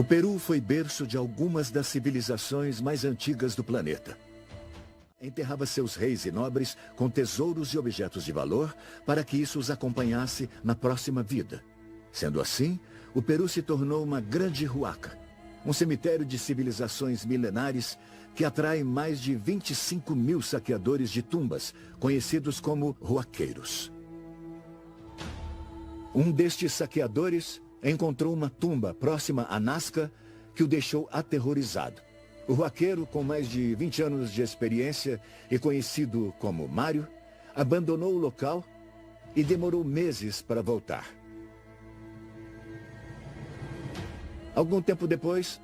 O Peru foi berço de algumas das civilizações mais antigas do planeta. Enterrava seus reis e nobres com tesouros e objetos de valor para que isso os acompanhasse na próxima vida. Sendo assim, o Peru se tornou uma grande huaca, um cemitério de civilizações milenares que atrai mais de 25 mil saqueadores de tumbas, conhecidos como huaqueiros. Um destes saqueadores encontrou uma tumba próxima a Nazca que o deixou aterrorizado. O huaqueiro, com mais de 20 anos de experiência e conhecido como Mário, abandonou o local e demorou meses para voltar. Algum tempo depois,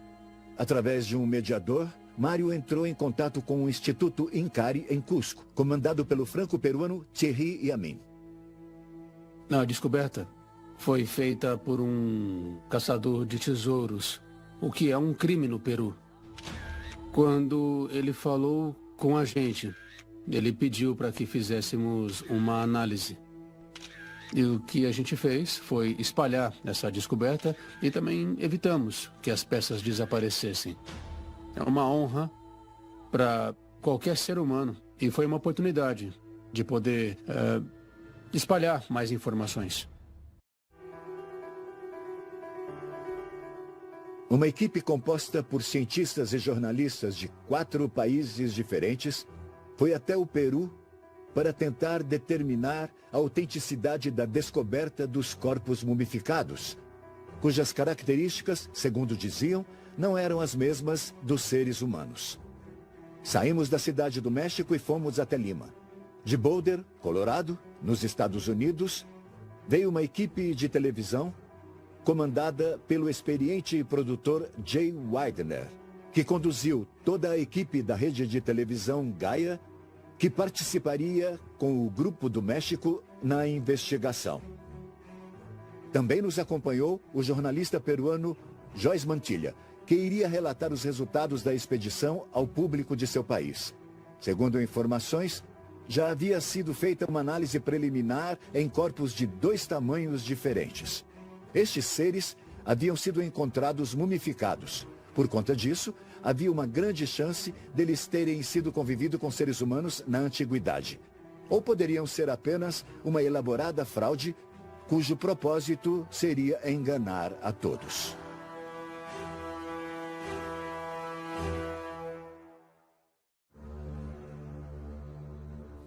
através de um mediador, Mário entrou em contato com o Instituto Incari em Cusco, comandado pelo franco-peruano Thierry Yamin. A descoberta foi feita por um caçador de tesouros, o que é um crime no Peru. Quando ele falou com a gente, ele pediu para que fizéssemos uma análise. E o que a gente fez foi espalhar essa descoberta e também evitamos que as peças desaparecessem. É uma honra para qualquer ser humano e foi uma oportunidade de poder espalhar mais informações. Uma equipe composta por cientistas e jornalistas de 4 países diferentes foi até o Peru para tentar determinar a autenticidade da descoberta dos corpos mumificados, cujas características, segundo diziam, não eram as mesmas dos seres humanos. Saímos da cidade do México e fomos até Lima. De Boulder, Colorado, nos Estados Unidos, veio uma equipe de televisão comandada pelo experiente produtor Jay Weidner, que conduziu toda a equipe da rede de televisão Gaia, que participaria com o Grupo do México na investigação. Também nos acompanhou o jornalista peruano Joyce Mantilla, que iria relatar os resultados da expedição ao público de seu país. Segundo informações, já havia sido feita uma análise preliminar em corpos de 2 tamanhos diferentes. Estes seres haviam sido encontrados mumificados. Por conta disso, havia uma grande chance deles terem sido convivido com seres humanos na antiguidade. Ou poderiam ser apenas uma elaborada fraude, cujo propósito seria enganar a todos.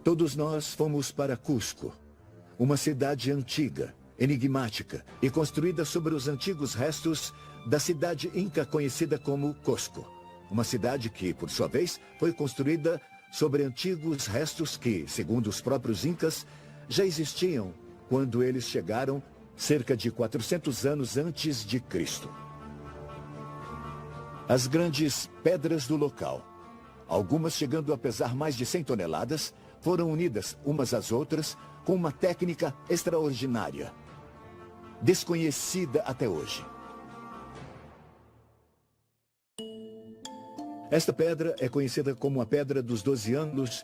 Todos nós fomos para Cusco, uma cidade antiga, enigmática e construída sobre os antigos restos da cidade inca conhecida como Cusco. Uma cidade que, por sua vez, foi construída sobre antigos restos que, segundo os próprios incas, já existiam quando eles chegaram cerca de 400 anos antes de Cristo. As grandes pedras do local, algumas chegando a pesar mais de 100 toneladas, foram unidas umas às outras com uma técnica extraordinária, desconhecida até hoje. Esta pedra é conhecida como a Pedra dos 12 Ângulos,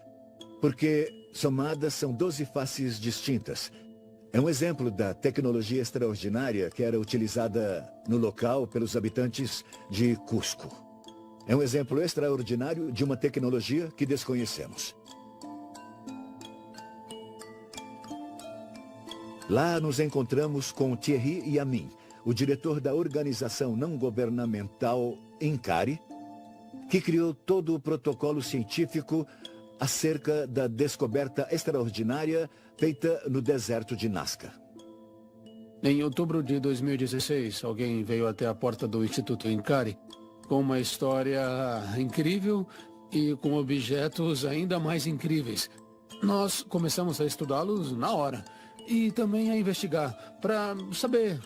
porque somadas são 12 faces distintas. É um exemplo da tecnologia extraordinária que era utilizada no local pelos habitantes de Cusco. É um exemplo extraordinário de uma tecnologia que desconhecemos. Lá nos encontramos com Thierry Yamin, o diretor da organização não governamental Incari, que criou todo o protocolo científico acerca da descoberta extraordinária feita no deserto de Nazca. Em outubro de 2016, alguém veio até a porta do Instituto Incari com uma história incrível e com objetos ainda mais incríveis. Nós começamos a estudá-los na hora e também a investigar para saber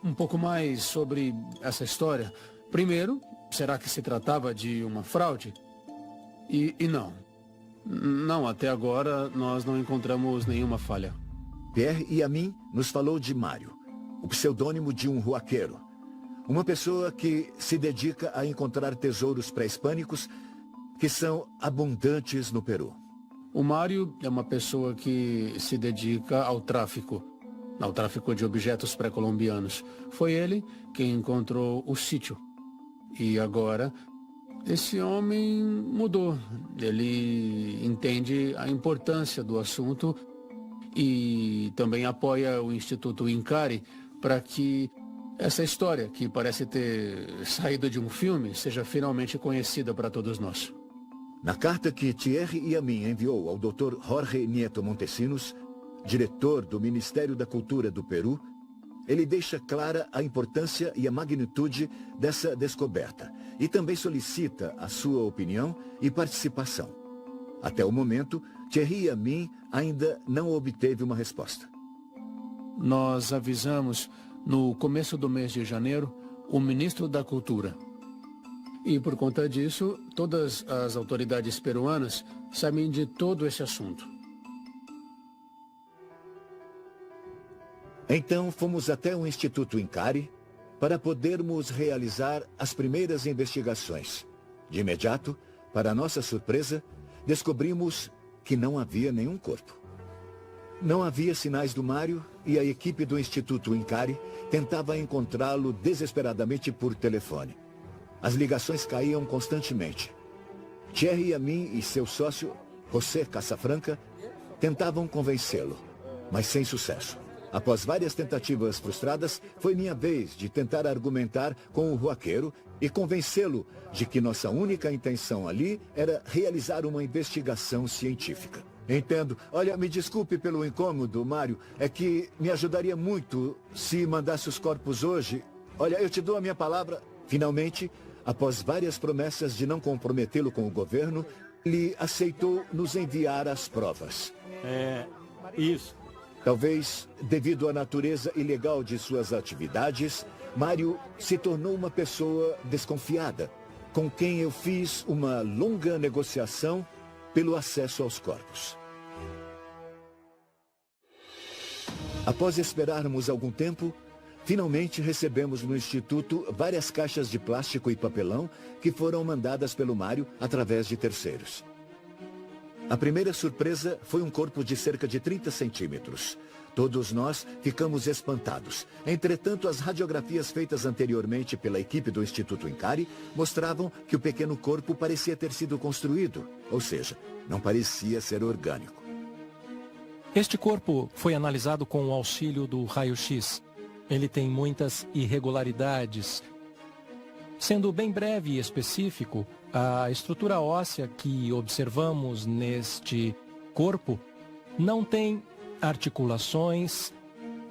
um pouco mais sobre essa história. Primeiro, será que se tratava de uma fraude? E não. Não, até agora nós não encontramos nenhuma falha. Pierre Yamin nos falou de Mário, o pseudônimo de um huaqueiro. Uma pessoa que se dedica a encontrar tesouros pré-hispânicos que são abundantes no Peru. O Mário é uma pessoa que se dedica ao tráfico de objetos pré-colombianos. Foi ele quem encontrou o sítio E agora, esse homem mudou. Ele entende a importância do assunto e também apoia o Instituto Incari para que essa história, que parece ter saído de um filme, seja finalmente conhecida para todos nós. Na carta que Thierry Yamin enviou ao Dr. Jorge Nieto Montesinos, diretor do Ministério da Cultura do Peru, ele deixa clara a importância e a magnitude dessa descoberta e também solicita a sua opinião e participação. Até o momento, Thierry Yamin ainda não obteve uma resposta. Nós avisamos, no começo do mês de janeiro, o ministro da Cultura. E por conta disso, todas as autoridades peruanas sabem de todo esse assunto. Então fomos até o Instituto Incari para podermos realizar as primeiras investigações. De imediato, para nossa surpresa, descobrimos que não havia nenhum corpo. Não havia sinais do Mário e a equipe do Instituto Incari tentava encontrá-lo desesperadamente por telefone. As ligações caíam constantemente. Thierry Yamin e seu sócio, José Casafranca, tentavam convencê-lo, mas sem sucesso. Após várias tentativas frustradas, foi minha vez de tentar argumentar com o roqueiro e convencê-lo de que nossa única intenção ali era realizar uma investigação científica. Entendo. Olha, me desculpe pelo incômodo, Mário. É que me ajudaria muito se mandasse os corpos hoje. Olha, eu te dou a minha palavra. Finalmente, após várias promessas de não comprometê-lo com o governo, ele aceitou nos enviar as provas. Isso. Talvez, devido à natureza ilegal de suas atividades, Mário se tornou uma pessoa desconfiada, com quem eu fiz uma longa negociação pelo acesso aos corpos. Após esperarmos algum tempo, finalmente recebemos no Instituto várias caixas de plástico e papelão que foram mandadas pelo Mário através de terceiros. A primeira surpresa foi um corpo de cerca de 30 centímetros. Todos nós ficamos espantados. Entretanto, as radiografias feitas anteriormente pela equipe do Instituto Incari mostravam que o pequeno corpo parecia ter sido construído, ou seja, não parecia ser orgânico. Este corpo foi analisado com o auxílio do raio-x. Ele tem muitas irregularidades. Sendo bem breve e específico, a estrutura óssea que observamos neste corpo não tem articulações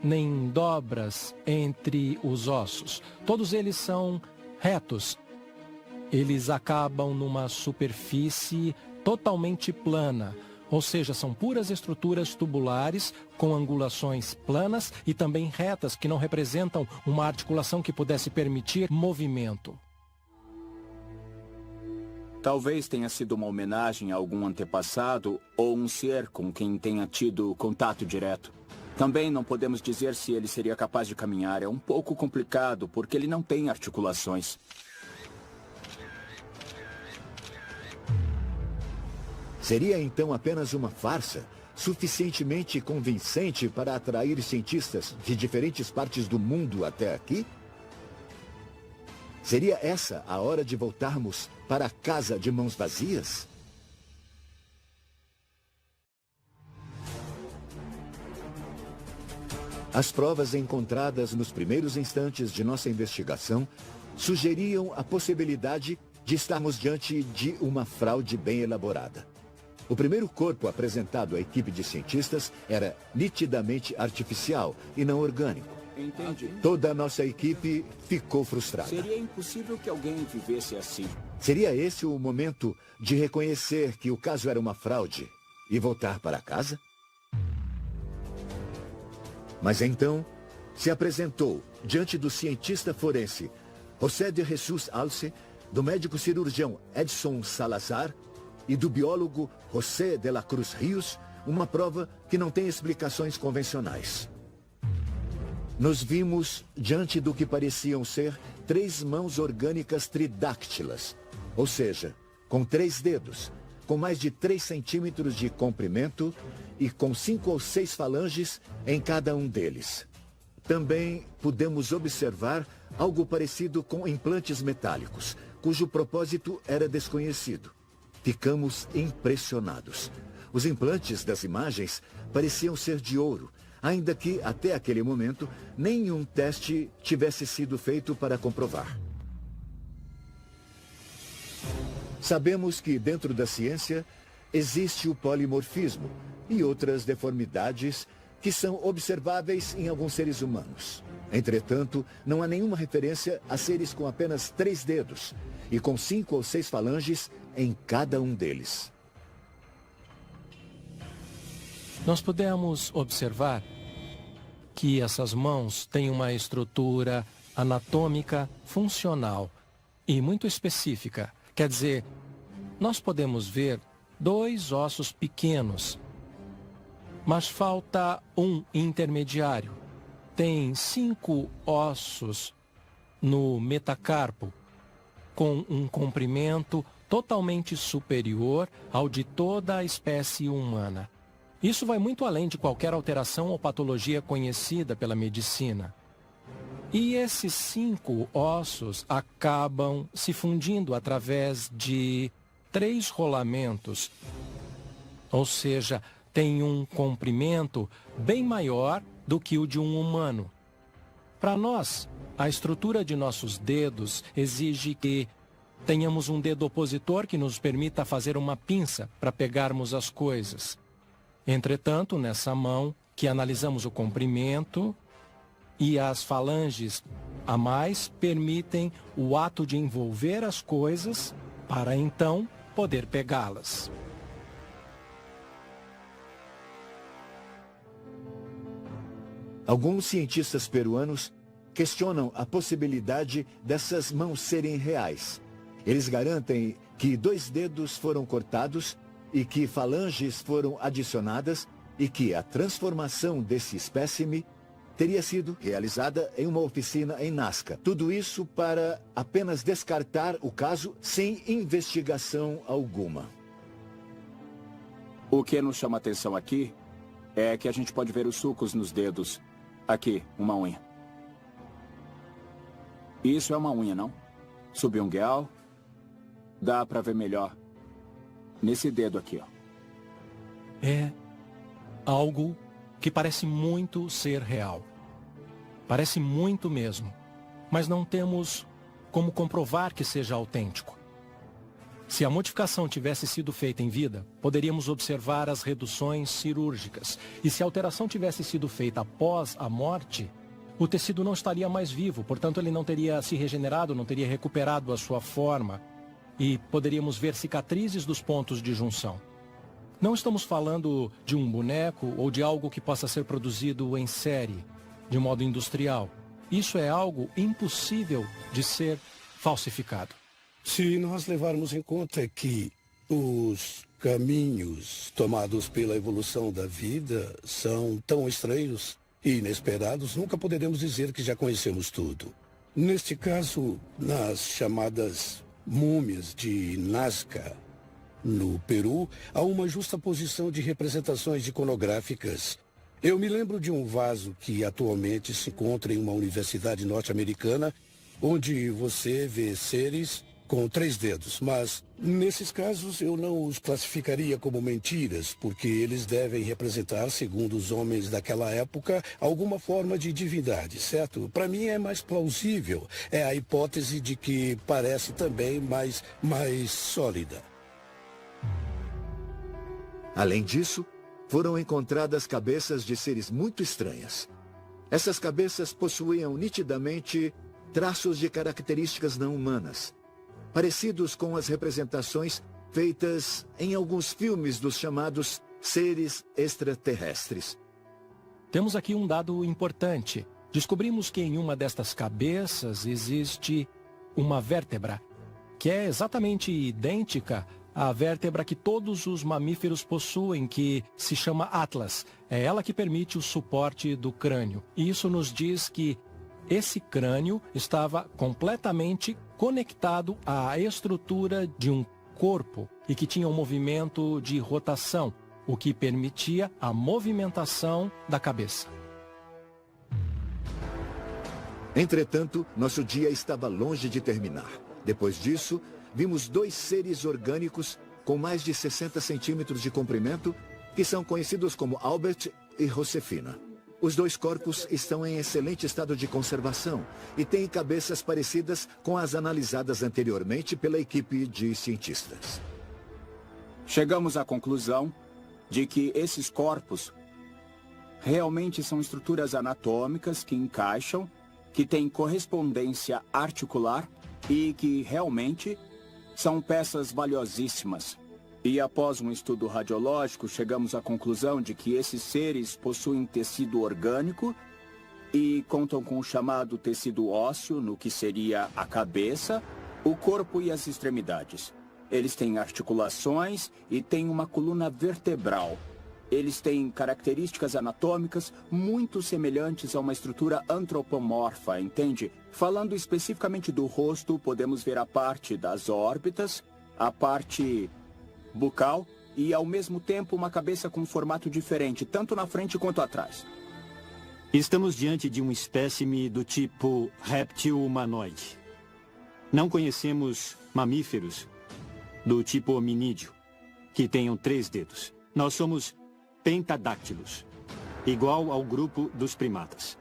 nem dobras entre os ossos. Todos eles são retos. Eles acabam numa superfície totalmente plana, ou seja, são puras estruturas tubulares com angulações planas e também retas que não representam uma articulação que pudesse permitir movimento. Talvez tenha sido uma homenagem a algum antepassado ou um ser com quem tenha tido contato direto. Também não podemos dizer se ele seria capaz de caminhar. É um pouco complicado, porque ele não tem articulações. Seria então apenas uma farsa, suficientemente convincente para atrair cientistas de diferentes partes do mundo até aqui? Seria essa a hora de voltarmos para a casa de mãos vazias? As provas encontradas nos primeiros instantes de nossa investigação sugeriam a possibilidade de estarmos diante de uma fraude bem elaborada. O primeiro corpo apresentado à equipe de cientistas era nitidamente artificial e não orgânico. Entendi. Toda a nossa equipe ficou frustrada. Seria impossível que alguém vivesse assim. Seria esse o momento de reconhecer que o caso era uma fraude e voltar para casa? Mas então, se apresentou diante do cientista forense José de Jesus Alce, do médico cirurgião Edson Salazar e do biólogo José de la Cruz Rios, uma prova que não tem explicações convencionais. Nos vimos diante do que pareciam ser 3 mãos orgânicas tridáctilas, ou seja, com 3 dedos, com mais de 3 centímetros de comprimento e com 5 ou 6 falanges em cada um deles. Também pudemos observar algo parecido com implantes metálicos, cujo propósito era desconhecido. Ficamos impressionados. Os implantes das imagens pareciam ser de ouro, ainda que, até aquele momento, nenhum teste tivesse sido feito para comprovar. Sabemos que, dentro da ciência, existe o polimorfismo e outras deformidades que são observáveis em alguns seres humanos. Entretanto, não há nenhuma referência a seres com apenas 3 dedos e com 5 ou 6 falanges em cada um deles. Nós pudemos observar que essas mãos têm uma estrutura anatômica funcional e muito específica. Quer dizer, nós podemos ver 2 ossos pequenos, mas falta um intermediário. Tem 5 ossos no metacarpo, com um comprimento totalmente superior ao de toda a espécie humana. Isso vai muito além de qualquer alteração ou patologia conhecida pela medicina. E esses 5 ossos acabam se fundindo através de 3 rolamentos, ou seja, tem um comprimento bem maior do que o de um humano. Para nós, a estrutura de nossos dedos exige que tenhamos um dedo opositor que nos permita fazer uma pinça para pegarmos as coisas. Entretanto, nessa mão, que analisamos o comprimento e as falanges a mais permitem o ato de envolver as coisas para então poder pegá-las. Alguns cientistas peruanos questionam a possibilidade dessas mãos serem reais. Eles garantem que 2 dedos foram cortados e que falanges foram adicionadas e que a transformação desse espécime teria sido realizada em uma oficina em Nazca. Tudo isso para apenas descartar o caso sem investigação alguma. O que nos chama a atenção aqui é que a gente pode ver os sulcos nos dedos. Aqui, uma unha. Isso é uma unha, não? Subungual. Dá para ver melhor nesse dedo aqui, ó. É algo que parece muito ser real. Parece muito mesmo. Mas não temos como comprovar que seja autêntico. Se a modificação tivesse sido feita em vida, poderíamos observar as reduções cirúrgicas. E se a alteração tivesse sido feita após a morte, o tecido não estaria mais vivo, portanto ele não teria se regenerado, não teria recuperado a sua forma. E poderíamos ver cicatrizes dos pontos de junção. Não estamos falando de um boneco ou de algo que possa ser produzido em série, de modo industrial. Isso é algo impossível de ser falsificado. Se nós levarmos em conta que os caminhos tomados pela evolução da vida são tão estranhos e inesperados, nunca poderemos dizer que já conhecemos tudo. Neste caso, nas chamadas múmias de Nazca, no Peru, há uma justaposição de representações iconográficas. Eu me lembro de um vaso que atualmente se encontra em uma universidade norte-americana, onde você vê seres com 3 dedos, mas nesses casos eu não os classificaria como mentiras, porque eles devem representar, segundo os homens daquela época, alguma forma de divindade, certo? Para mim é mais plausível, é a hipótese de que parece também mais sólida. Além disso, foram encontradas cabeças de seres muito estranhas. Essas cabeças possuíam nitidamente traços de características não humanas, parecidos com as representações feitas em alguns filmes dos chamados seres extraterrestres. Temos aqui um dado importante. Descobrimos que em uma destas cabeças existe uma vértebra, que é exatamente idêntica à vértebra que todos os mamíferos possuem, que se chama Atlas. É ela que permite o suporte do crânio. E isso nos diz que esse crânio estava completamente conectado à estrutura de um corpo e que tinha um movimento de rotação, o que permitia a movimentação da cabeça. Entretanto, nosso dia estava longe de terminar. Depois disso, vimos 2 seres orgânicos com mais de 60 centímetros de comprimento, que são conhecidos como Albert e Josefina. Os 2 corpos estão em excelente estado de conservação e têm cabeças parecidas com as analisadas anteriormente pela equipe de cientistas. Chegamos à conclusão de que esses corpos realmente são estruturas anatômicas que encaixam, que têm correspondência articular e que realmente são peças valiosíssimas. E após um estudo radiológico, chegamos à conclusão de que esses seres possuem tecido orgânico e contam com o chamado tecido ósseo, no que seria a cabeça, o corpo e as extremidades. Eles têm articulações e têm uma coluna vertebral. Eles têm características anatômicas muito semelhantes a uma estrutura antropomorfa, entende? Falando especificamente do rosto, podemos ver a parte das órbitas, a parte bucal e, ao mesmo tempo, uma cabeça com um formato diferente, tanto na frente quanto atrás. Estamos diante de um espécime do tipo réptil humanoide. Não conhecemos mamíferos do tipo hominídeo, que tenham 3 dedos. Nós somos pentadáctilos, igual ao grupo dos primatas.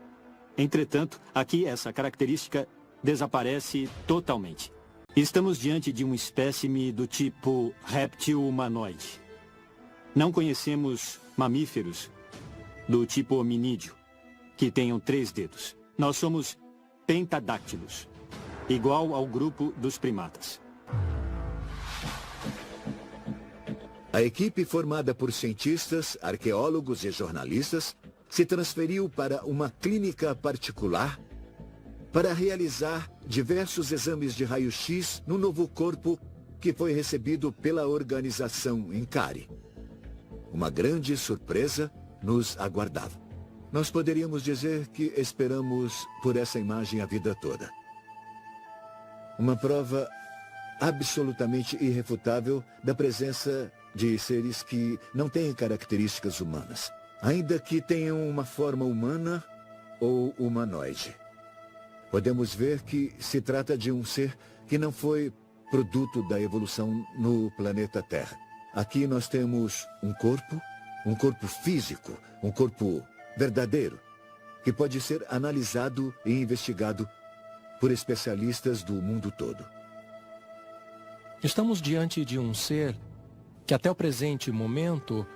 Entretanto, aqui essa característica desaparece totalmente. Estamos diante de um espécime do tipo réptil humanoide. Não conhecemos mamíferos do tipo hominídeo, que tenham 3 dedos. Nós somos pentadáctilos, igual ao grupo dos primatas. A equipe, formada por cientistas, arqueólogos e jornalistas, se transferiu para uma clínica particular para realizar diversos exames de raio-x no novo corpo que foi recebido pela organização Incari. Uma grande surpresa nos aguardava. Nós poderíamos dizer que esperamos por essa imagem a vida toda. Uma prova absolutamente irrefutável da presença de seres que não têm características humanas, ainda que tenham uma forma humana ou humanoide. Podemos ver que se trata de um ser que não foi produto da evolução no planeta Terra. Aqui nós temos um corpo físico, um corpo verdadeiro, que pode ser analisado e investigado por especialistas do mundo todo. Estamos diante de um ser que até o presente momento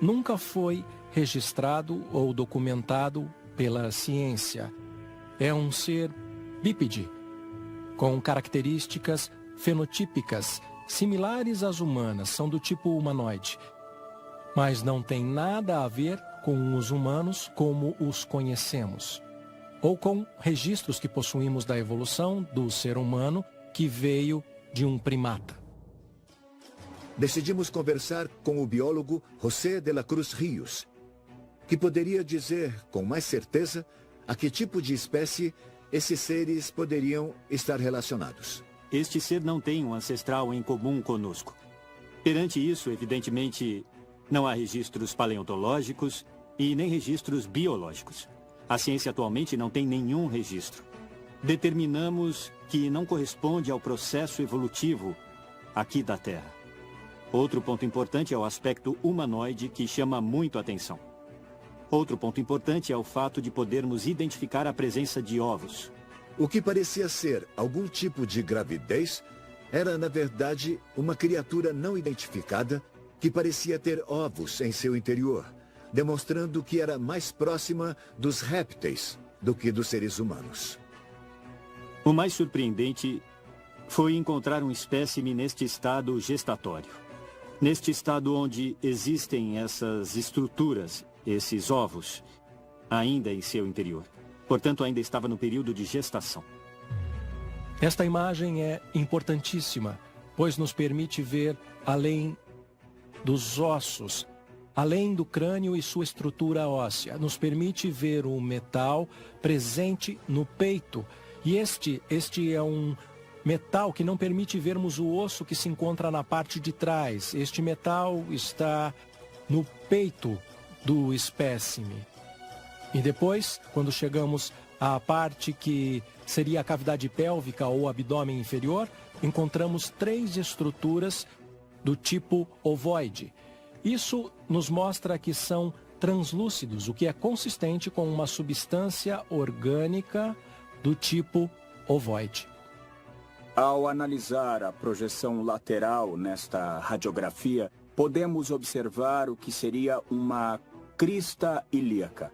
nunca foi registrado ou documentado pela ciência. É um ser bípede, com características fenotípicas similares às humanas, são do tipo humanoide, mas não tem nada a ver com os humanos como os conhecemos, ou com registros que possuímos da evolução do ser humano que veio de um primata. Decidimos conversar com o biólogo José de la Cruz Rios, que poderia dizer com mais certeza a que tipo de espécie esses seres poderiam estar relacionados. Este ser não tem um ancestral em comum conosco. Perante isso, evidentemente, não há registros paleontológicos e nem registros biológicos. A ciência atualmente não tem nenhum registro. Determinamos que não corresponde ao processo evolutivo aqui da Terra. Outro ponto importante é o aspecto humanoide, que chama muito a atenção. Outro ponto importante é o fato de podermos identificar a presença de ovos. O que parecia ser algum tipo de gravidez era, na verdade, uma criatura não identificada que parecia ter ovos em seu interior, demonstrando que era mais próxima dos répteis do que dos seres humanos. O mais surpreendente foi encontrar um espécime neste estado gestatório. Neste estado onde existem essas estruturas, esses ovos, ainda em seu interior. Portanto, ainda estava no período de gestação. Esta imagem é importantíssima, pois nos permite ver além dos ossos, além do crânio e sua estrutura óssea. Nos permite ver o metal presente no peito. E este é um metal que não permite vermos o osso que se encontra na parte de trás. Este metal está no peito do espécime. E depois, quando chegamos a parte que seria a cavidade pélvica ou abdômen inferior, encontramos 3 estruturas do tipo ovoide. Isso nos mostra que são translúcidos, o que é consistente com uma substância orgânica do tipo ovoide. Ao analisar a projeção lateral nesta radiografia, podemos observar o que seria uma crista ilíaca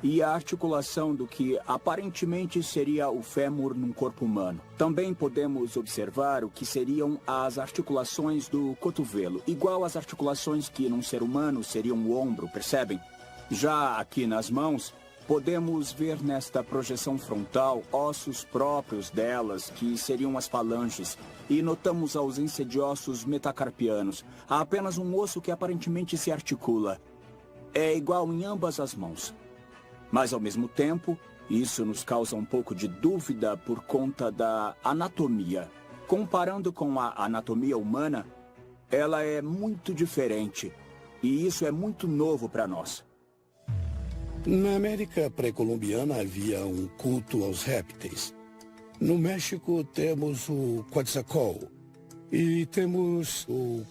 e a articulação do que aparentemente seria o fêmur num corpo humano. Também podemos observar o que seriam as articulações do cotovelo, igual às articulações que num ser humano seriam o ombro, percebem? Já aqui nas mãos, podemos ver nesta projeção frontal ossos próprios delas, que seriam as falanges, e notamos a ausência de ossos metacarpianos. Há apenas um osso que aparentemente se articula. É igual em ambas as mãos. Mas, ao mesmo tempo, isso nos causa um pouco de dúvida por conta da anatomia. Comparando com a anatomia humana, ela é muito diferente, e isso é muito novo para nós. Na América pré-colombiana havia um culto aos répteis. No México temos o Quetzalcóatl e temos o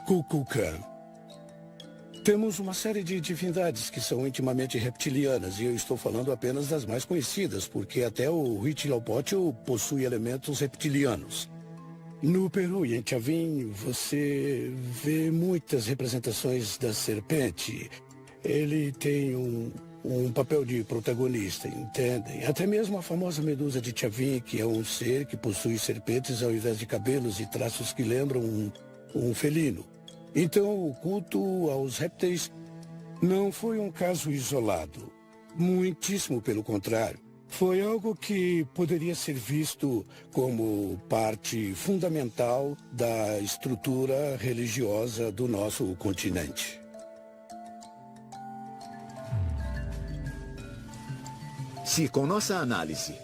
Kukulkan. Temos uma série de divindades que são intimamente reptilianas, e eu estou falando apenas das mais conhecidas, porque até o Huitzilopochtli possui elementos reptilianos. No Peru e em Chavin, você vê muitas representações da serpente. Ele tem um papel de protagonista, entendem? Até mesmo a famosa medusa de Chavin, que é um ser que possui serpentes ao invés de cabelos e traços que lembram um felino. Então, o culto aos répteis não foi um caso isolado. Muitíssimo pelo contrário. Foi algo que poderia ser visto como parte fundamental da estrutura religiosa do nosso continente. Se, com nossa análise,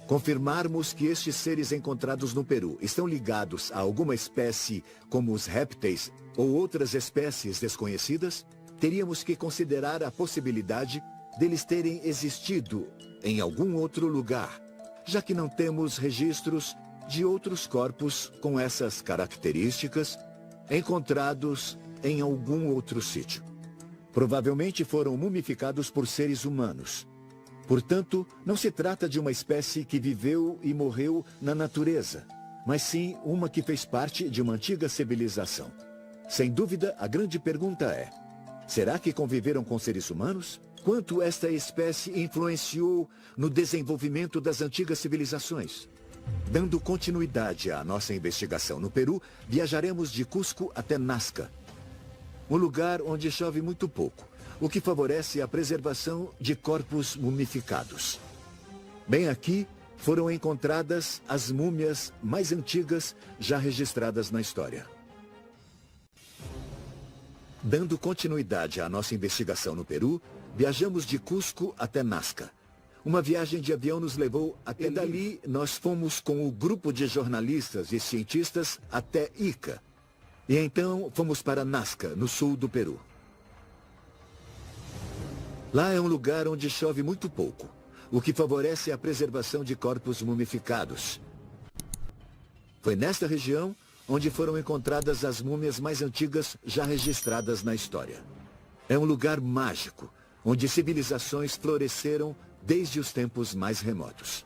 confirmarmos que estes seres encontrados no Peru estão ligados a alguma espécie como os répteis ou outras espécies desconhecidas, teríamos que considerar a possibilidade deles terem existido em algum outro lugar, já que não temos registros de outros corpos com essas características encontrados em algum outro sítio. Provavelmente foram mumificados por seres humanos. Portanto, não se trata de uma espécie que viveu e morreu na natureza, mas sim uma que fez parte de uma antiga civilização. Sem dúvida, a grande pergunta é: será que conviveram com seres humanos? Quanto esta espécie influenciou no desenvolvimento das antigas civilizações? Dando continuidade à nossa investigação no Peru, viajaremos de Cusco até Nazca, um lugar onde chove muito pouco, o que favorece a preservação de corpos mumificados. Bem aqui foram encontradas as múmias mais antigas já registradas na história. Dando continuidade à nossa investigação no Peru, viajamos de Cusco até Nazca. Uma viagem de avião nos levou até dali. Nós fomos com o grupo de jornalistas e cientistas até Ica. E então fomos para Nazca, no sul do Peru. Lá é um lugar onde chove muito pouco, o que favorece a preservação de corpos mumificados. Foi nesta região onde foram encontradas as múmias mais antigas já registradas na história. É um lugar mágico, onde civilizações floresceram desde os tempos mais remotos.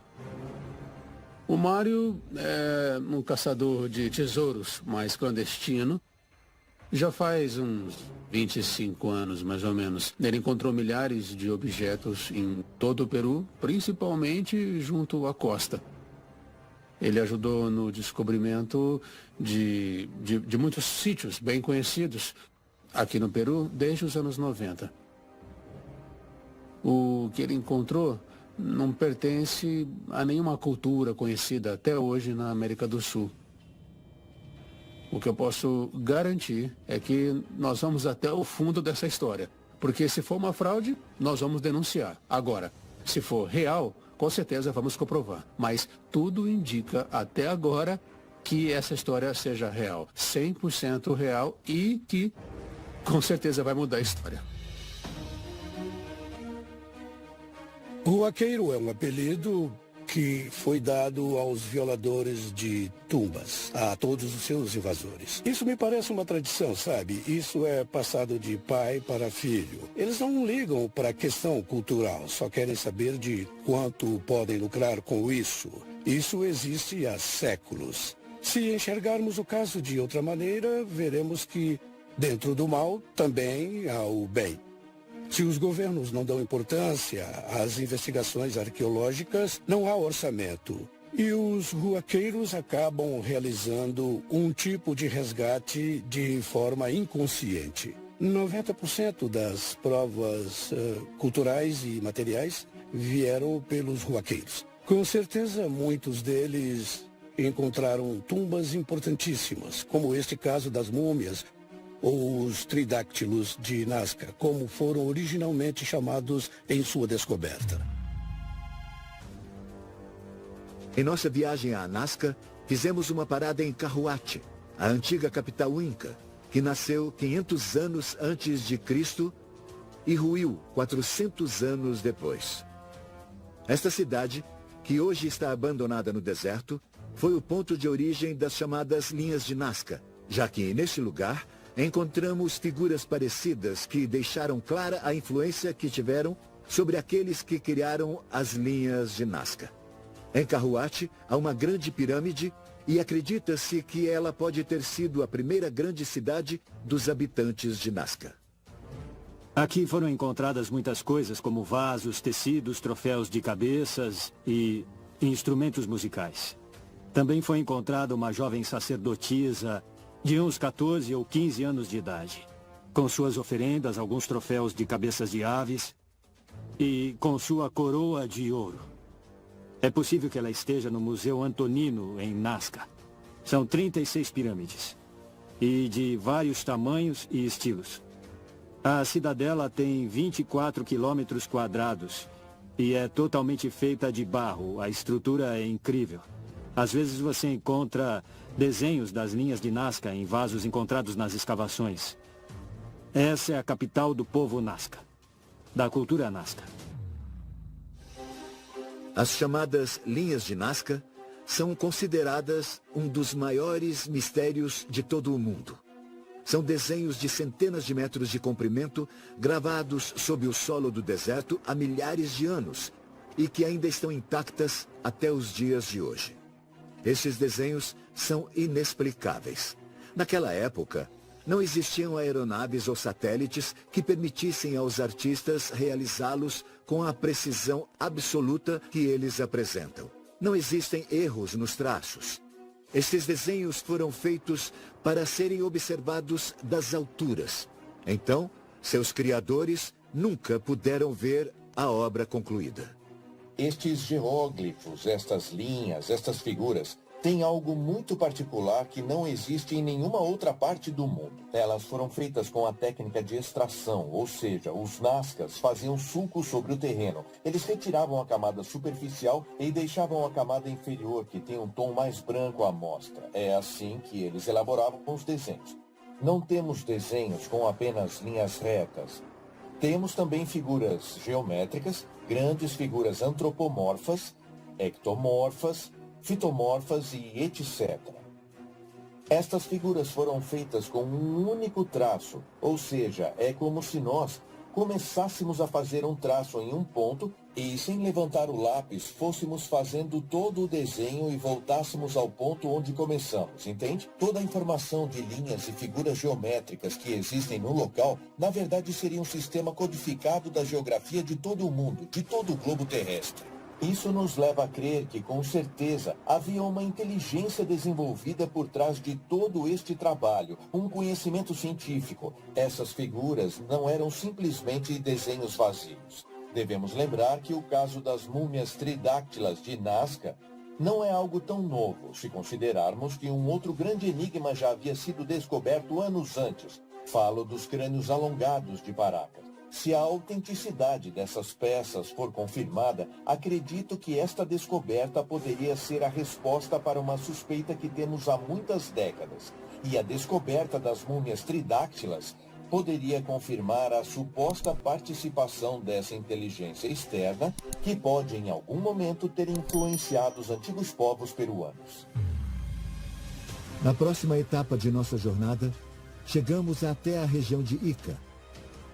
O Mário é um caçador de tesouros mais clandestino. Já faz uns 25 anos, mais ou menos. Ele encontrou milhares de objetos em todo o Peru, principalmente junto à costa. Ele ajudou no descobrimento de muitos sítios bem conhecidos aqui no Peru desde os anos 90. O que ele encontrou não pertence a nenhuma cultura conhecida até hoje na América do Sul. O que eu posso garantir é que nós vamos até o fundo dessa história. Porque se for uma fraude, nós vamos denunciar. Agora, se for real, com certeza vamos comprovar. Mas tudo indica até agora que essa história seja real. 100% real e que com certeza vai mudar a história. Ruaqueiro é um apelido que foi dado aos violadores de tumbas, a todos os seus invasores. Isso me parece uma tradição, sabe? Isso é passado de pai para filho. Eles não ligam para a questão cultural, só querem saber de quanto podem lucrar com isso. Isso existe há séculos. Se enxergarmos o caso de outra maneira, veremos que dentro do mal também há o bem. Se os governos não dão importância às investigações arqueológicas, não há orçamento. E os ruaqueiros acabam realizando um tipo de resgate de forma inconsciente. 90% das provas culturais e materiais vieram pelos ruaqueiros. Com certeza, muitos deles encontraram tumbas importantíssimas, como este caso das múmias, ou os tridáctilos de Nazca, como foram originalmente chamados em sua descoberta. Em nossa viagem a Nazca, fizemos uma parada em Carhuate, a antiga capital inca, que nasceu 500 anos antes de Cristo e ruiu 400 anos depois. Esta cidade, que hoje está abandonada no deserto, foi o ponto de origem das chamadas linhas de Nazca, já que neste lugar encontramos figuras parecidas que deixaram clara a influência que tiveram sobre aqueles que criaram as linhas de Nazca. Em Carhuate há uma grande pirâmide e acredita-se que ela pode ter sido a primeira grande cidade dos habitantes de Nazca. Aqui foram encontradas muitas coisas como vasos, tecidos, troféus de cabeças e instrumentos musicais. Também foi encontrada uma jovem sacerdotisa de uns 14 ou 15 anos de idade, com suas oferendas, alguns troféus de cabeças de aves e com sua coroa de ouro. É possível que ela esteja no Museu Antonino, em Nazca. São 36 pirâmides, e de vários tamanhos e estilos. A cidadela tem 24 quilômetros quadrados e é totalmente feita de barro. A estrutura é incrível. Às vezes você encontra desenhos das linhas de Nazca em vasos encontrados nas escavações. Essa é a capital do povo Nazca, da cultura Nazca. As chamadas linhas de Nazca são consideradas um dos maiores mistérios de todo o mundo. São desenhos de centenas de metros de comprimento, gravados sob o solo do deserto há milhares de anos e que ainda estão intactas até os dias de hoje. Esses desenhos são inexplicáveis. Naquela época, não existiam aeronaves ou satélites que permitissem aos artistas realizá-los com a precisão absoluta que eles apresentam. Não existem erros nos traços. Esses desenhos foram feitos para serem observados das alturas. Então, seus criadores nunca puderam ver a obra concluída. Estes geóglifos, estas linhas, estas figuras, têm algo muito particular que não existe em nenhuma outra parte do mundo. Elas foram feitas com a técnica de extração, ou seja, os Nazcas faziam sulcos sobre o terreno. Eles retiravam a camada superficial e deixavam a camada inferior, que tem um tom mais branco à mostra. É assim que eles elaboravam os desenhos. Não temos desenhos com apenas linhas retas. Temos também figuras geométricas, grandes figuras antropomorfas, ectomorfas, fitomorfas e etc. Estas figuras foram feitas com um único traço, ou seja, é como se nós começássemos a fazer um traço em um ponto e, sem levantar o lápis, fôssemos fazendo todo o desenho e voltássemos ao ponto onde começamos, entende? Toda a informação de linhas e figuras geométricas que existem no local, na verdade, seria um sistema codificado da geografia de todo o mundo, de todo o globo terrestre. Isso nos leva a crer que, com certeza, havia uma inteligência desenvolvida por trás de todo este trabalho, um conhecimento científico. Essas figuras não eram simplesmente desenhos vazios. Devemos lembrar que o caso das múmias tridáctilas de Nazca não é algo tão novo, se considerarmos que um outro grande enigma já havia sido descoberto anos antes. Falo dos crânios alongados de Paracas. Se a autenticidade dessas peças for confirmada, acredito que esta descoberta poderia ser a resposta para uma suspeita que temos há muitas décadas. E a descoberta das múmias tridáctilas poderia confirmar a suposta participação dessa inteligência externa que pode em algum momento ter influenciado os antigos povos peruanos. Na próxima etapa de nossa jornada, chegamos até a região de Ica,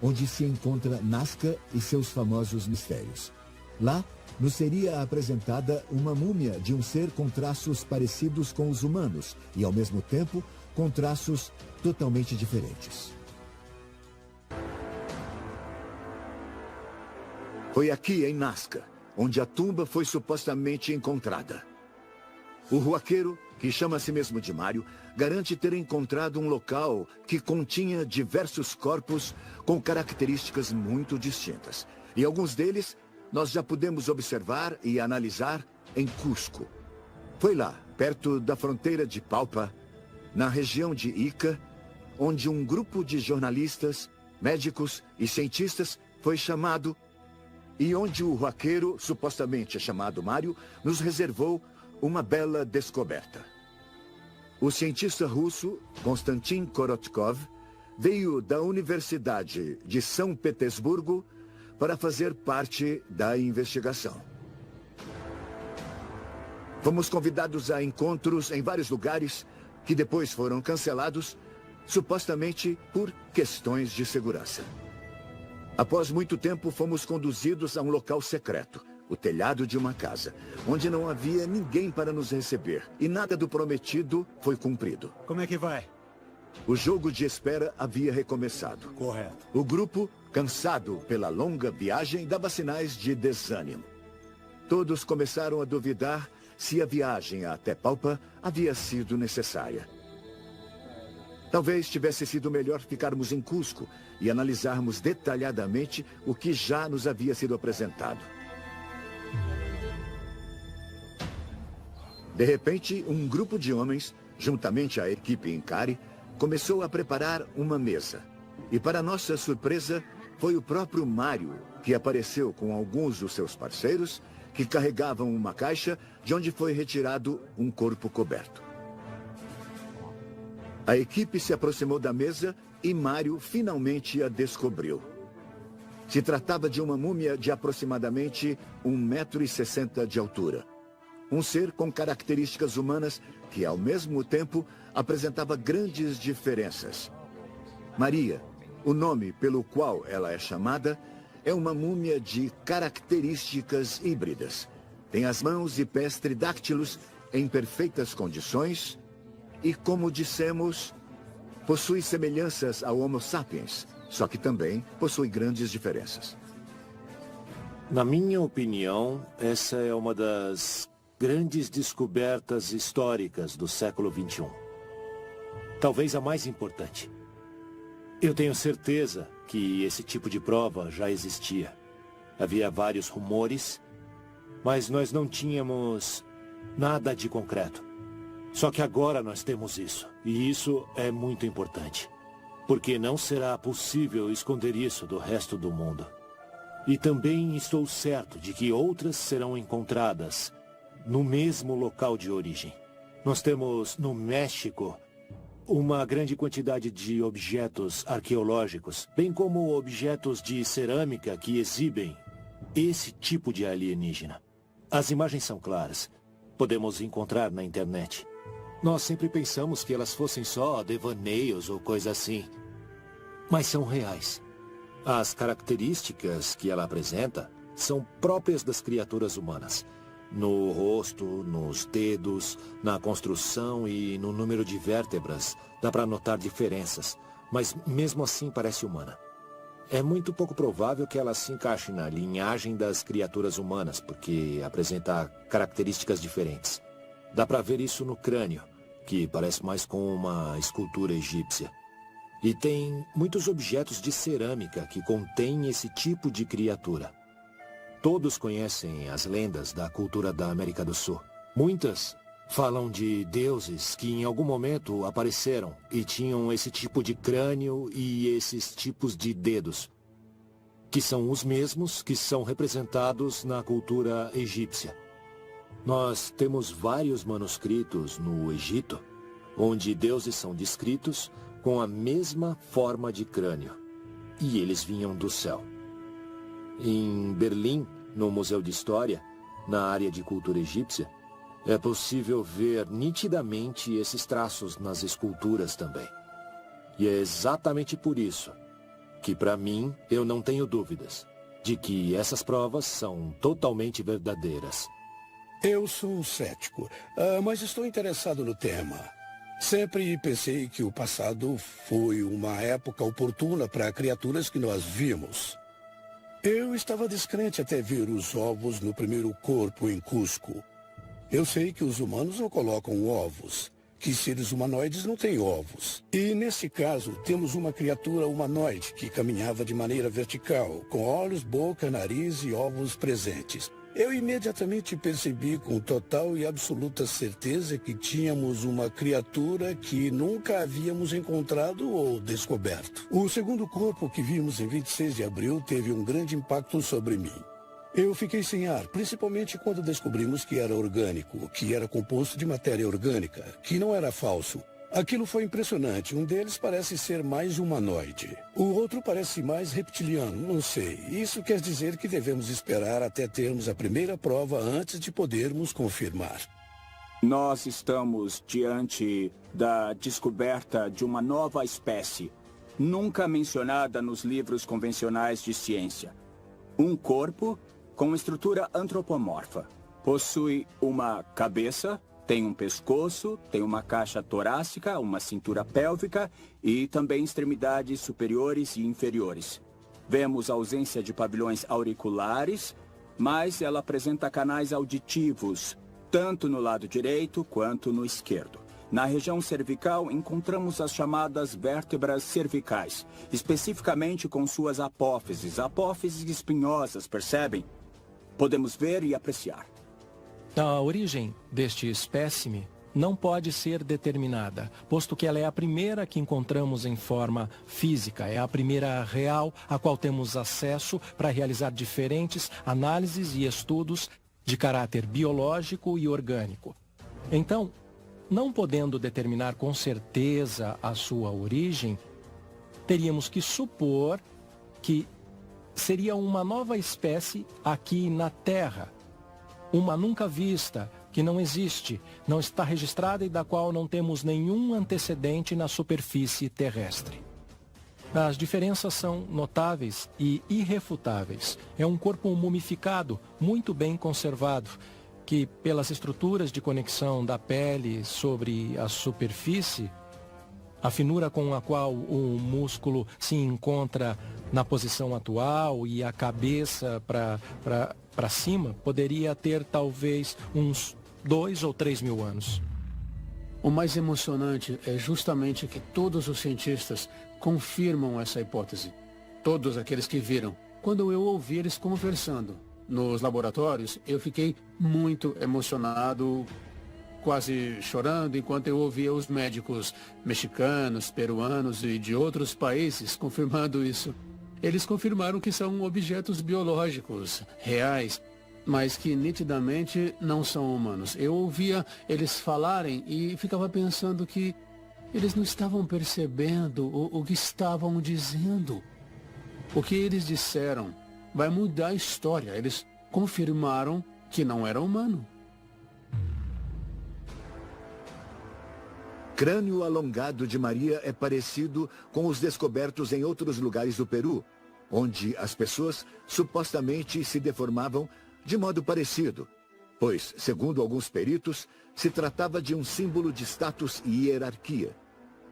onde se encontra Nazca e seus famosos mistérios. Lá, nos seria apresentada uma múmia de um ser com traços parecidos com os humanos e, ao mesmo tempo, com traços totalmente diferentes. Foi aqui em Nazca, onde a tumba foi supostamente encontrada. O huaqueiro, que chama a si mesmo de Mário, garante ter encontrado um local que continha diversos corpos com características muito distintas. E alguns deles nós já pudemos observar e analisar em Cusco. Foi lá, perto da fronteira de Palpa, na região de Ica, onde um grupo de jornalistas, médicos e cientistas foi chamado e onde o huaqueiro, supostamente chamado Mário, nos reservou uma bela descoberta. O cientista russo Konstantin Korotkov veio da Universidade de São Petersburgo para fazer parte da investigação. Fomos convidados a encontros em vários lugares que depois foram cancelados, supostamente por questões de segurança. Após muito tempo, fomos conduzidos a um local secreto, o telhado de uma casa, onde não havia ninguém para nos receber e nada do prometido foi cumprido. Como é que vai? O jogo de espera havia recomeçado. Correto. O grupo, cansado pela longa viagem, dava sinais de desânimo. Todos começaram a duvidar se a viagem até Palpa havia sido necessária. Talvez tivesse sido melhor ficarmos em Cusco e analisarmos detalhadamente o que já nos havia sido apresentado. De repente, um grupo de homens, juntamente à equipe Incari, começou a preparar uma mesa. E para nossa surpresa, foi o próprio Mário que apareceu com alguns dos seus parceiros que carregavam uma caixa de onde foi retirado um corpo coberto. A equipe se aproximou da mesa e Mário finalmente a descobriu. Se tratava de uma múmia de aproximadamente 1,60 m de altura. Um ser com características humanas que, ao mesmo tempo, apresentava grandes diferenças. Maria, o nome pelo qual ela é chamada, é uma múmia de características híbridas. Tem as mãos e pés tridáctilos em perfeitas condições e, como dissemos, possui semelhanças ao Homo sapiens, só que também possui grandes diferenças. Na minha opinião, essa é uma das grandes descobertas históricas do século XXI. Talvez a mais importante. Eu tenho certeza que esse tipo de prova já existia. Havia vários rumores, mas nós não tínhamos nada de concreto. Só que agora nós temos isso, e isso é muito importante. Porque não será possível esconder isso do resto do mundo. E também estou certo de que outras serão encontradas no mesmo local de origem. Nós temos, no México, uma grande quantidade de objetos arqueológicos, bem como objetos de cerâmica que exibem esse tipo de alienígena. As imagens são claras. Podemos encontrar na internet. Nós sempre pensamos que elas fossem só devaneios ou coisa assim. Mas são reais. As características que ela apresenta são próprias das criaturas humanas. No rosto, nos dedos, na construção e no número de vértebras, dá para notar diferenças, mas mesmo assim parece humana. É muito pouco provável que ela se encaixe na linhagem das criaturas humanas, porque apresenta características diferentes. Dá para ver isso no crânio, que parece mais com uma escultura egípcia. E tem muitos objetos de cerâmica que contêm esse tipo de criatura. Todos conhecem as lendas da cultura da América do Sul. Muitas falam de deuses que em algum momento apareceram e tinham esse tipo de crânio e esses tipos de dedos, que são os mesmos que são representados na cultura egípcia. Nós temos vários manuscritos no Egito, onde deuses são descritos com a mesma forma de crânio. E eles vinham do céu. Em Berlim, no Museu de História, na área de cultura egípcia, é possível ver nitidamente esses traços nas esculturas também. E é exatamente por isso que, para mim, eu não tenho dúvidas de que essas provas são totalmente verdadeiras. Eu sou um cético, mas estou interessado no tema. Sempre pensei que o passado foi uma época oportuna para criaturas que nós vimos. Eu estava descrente até ver os ovos no primeiro corpo em Cusco. Eu sei que os humanos não colocam ovos, que seres humanoides não têm ovos. E, nesse caso, temos uma criatura humanoide que caminhava de maneira vertical, com olhos, boca, nariz e ovos presentes. Eu imediatamente percebi com total e absoluta certeza que tínhamos uma criatura que nunca havíamos encontrado ou descoberto. O segundo corpo que vimos em 26 de abril teve um grande impacto sobre mim. Eu fiquei sem ar, principalmente quando descobrimos que era orgânico, que era composto de matéria orgânica, que não era falso. Aquilo foi impressionante. Um deles parece ser mais humanoide. O outro parece mais reptiliano, não sei. Isso quer dizer que devemos esperar até termos a primeira prova antes de podermos confirmar. Nós estamos diante da descoberta de uma nova espécie, nunca mencionada nos livros convencionais de ciência. Um corpo com estrutura antropomorfa. Possui uma cabeça, tem um pescoço, tem uma caixa torácica, uma cintura pélvica e também extremidades superiores e inferiores. Vemos a ausência de pavilhões auriculares, mas ela apresenta canais auditivos, tanto no lado direito quanto no esquerdo. Na região cervical, encontramos as chamadas vértebras cervicais, especificamente com suas apófises espinhosas, percebem? Podemos ver e apreciar. A origem deste espécime não pode ser determinada, posto que ela é a primeira que encontramos em forma física, é a primeira real a qual temos acesso para realizar diferentes análises e estudos de caráter biológico e orgânico. Então, não podendo determinar com certeza a sua origem, teríamos que supor que seria uma nova espécie aqui na Terra, uma nunca vista, que não existe, não está registrada e da qual não temos nenhum antecedente na superfície terrestre. As diferenças são notáveis e irrefutáveis. É um corpo mumificado, muito bem conservado, que pelas estruturas de conexão da pele sobre a superfície, a finura com a qual o músculo se encontra na posição atual e a cabeça para cima, poderia ter talvez uns 2 ou 3 mil anos. O mais emocionante é justamente que todos os cientistas confirmam essa hipótese. Todos aqueles que viram. Quando eu ouvi eles conversando nos laboratórios, eu fiquei muito emocionado, quase chorando, enquanto eu ouvia os médicos mexicanos, peruanos e de outros países confirmando isso. Eles confirmaram que são objetos biológicos, reais, mas que nitidamente não são humanos. Eu ouvia eles falarem e ficava pensando que eles não estavam percebendo o que estavam dizendo. O que eles disseram vai mudar a história. Eles confirmaram que não era humano. Crânio alongado de Maria é parecido com os descobertos em outros lugares do Peru, onde as pessoas supostamente se deformavam de modo parecido, pois, segundo alguns peritos, se tratava de um símbolo de status e hierarquia,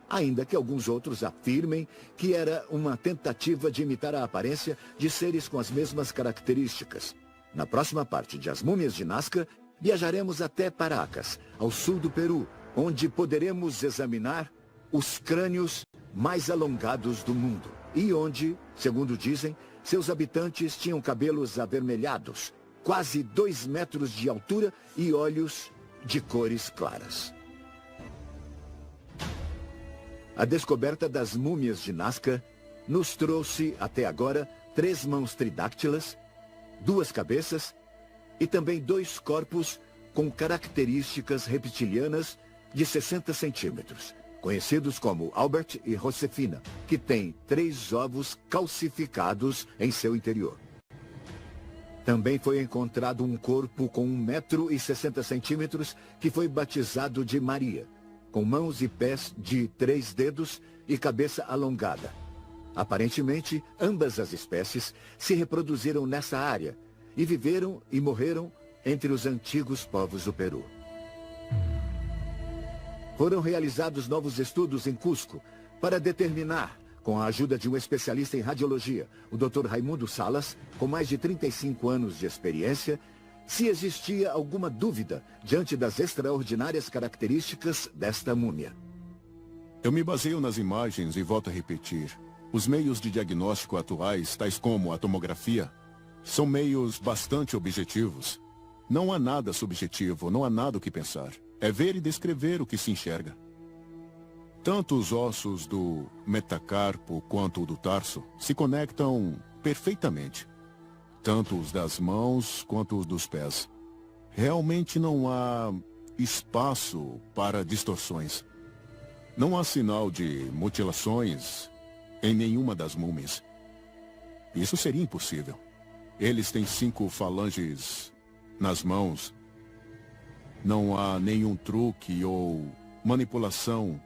ainda que alguns outros afirmem que era uma tentativa de imitar a aparência de seres com as mesmas características. Na próxima parte de As Múmias de Nazca, viajaremos até Paracas, ao sul do Peru, onde poderemos examinar os crânios mais alongados do mundo e onde, segundo dizem, seus habitantes tinham cabelos avermelhados, quase 2 metros de altura e olhos de cores claras. A descoberta das múmias de Nazca nos trouxe, até agora, 3 mãos tridáctilas, 2 cabeças e também 2 corpos com características reptilianas de 60 centímetros, conhecidos como Albert e Josefina, que têm 3 ovos calcificados em seu interior. Também foi encontrado um corpo com 1,60 m que foi batizado de Maria, com mãos e pés de 3 dedos e cabeça alongada. Aparentemente, ambas as espécies se reproduziram nessa área e viveram e morreram entre os antigos povos do Peru. Foram realizados novos estudos em Cusco para determinar, com a ajuda de um especialista em radiologia, o Dr. Raimundo Salas, com mais de 35 anos de experiência, se existia alguma dúvida diante das extraordinárias características desta múmia. Eu me baseio nas imagens e volto a repetir. Os meios de diagnóstico atuais, tais como a tomografia, são meios bastante objetivos. Não há nada subjetivo, não há nada o que pensar. É ver e descrever o que se enxerga. Tanto os ossos do metacarpo quanto o do tarso se conectam perfeitamente. Tanto os das mãos quanto os dos pés. Realmente não há espaço para distorções. Não há sinal de mutilações em nenhuma das múmias. Isso seria impossível. Eles têm 5 falanges nas mãos. Não há nenhum truque ou manipulação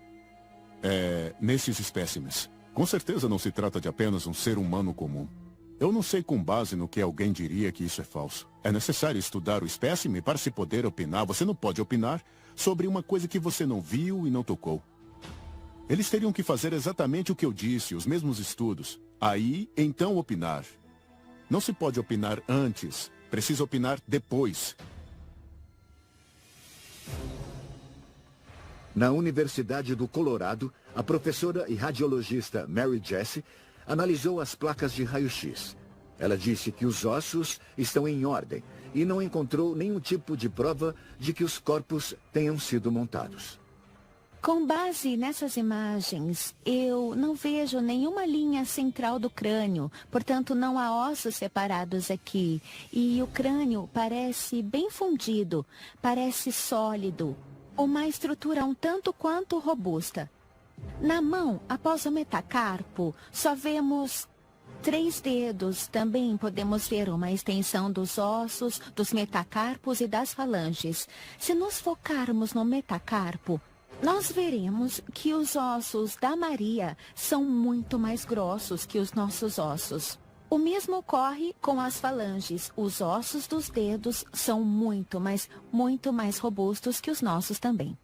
nesses espécimes. Com certeza não se trata de apenas um ser humano comum. Eu não sei com base no que alguém diria que isso é falso. É necessário estudar o espécime para se poder opinar. Você não pode opinar sobre uma coisa que você não viu e não tocou. Eles teriam que fazer exatamente o que eu disse, os mesmos estudos. Aí, então opinar. Não se pode opinar antes. Precisa opinar depois. Na Universidade do Colorado, a professora e radiologista Mary Jessie analisou as placas de raio-x. Ela disse que os ossos estão em ordem e não encontrou nenhum tipo de prova de que os corpos tenham sido montados. Com base nessas imagens, eu não vejo nenhuma linha central do crânio, portanto não há ossos separados aqui. E o crânio parece bem fundido, parece sólido, uma estrutura um tanto quanto robusta. Na mão, após o metacarpo, só vemos 3 dedos. Também podemos ver uma extensão dos ossos, dos metacarpos e das falanges. Se nos focarmos no metacarpo, nós veremos que os ossos da Maria são muito mais grossos que os nossos ossos. O mesmo ocorre com as falanges. Os ossos dos dedos são muito mais robustos que os nossos também.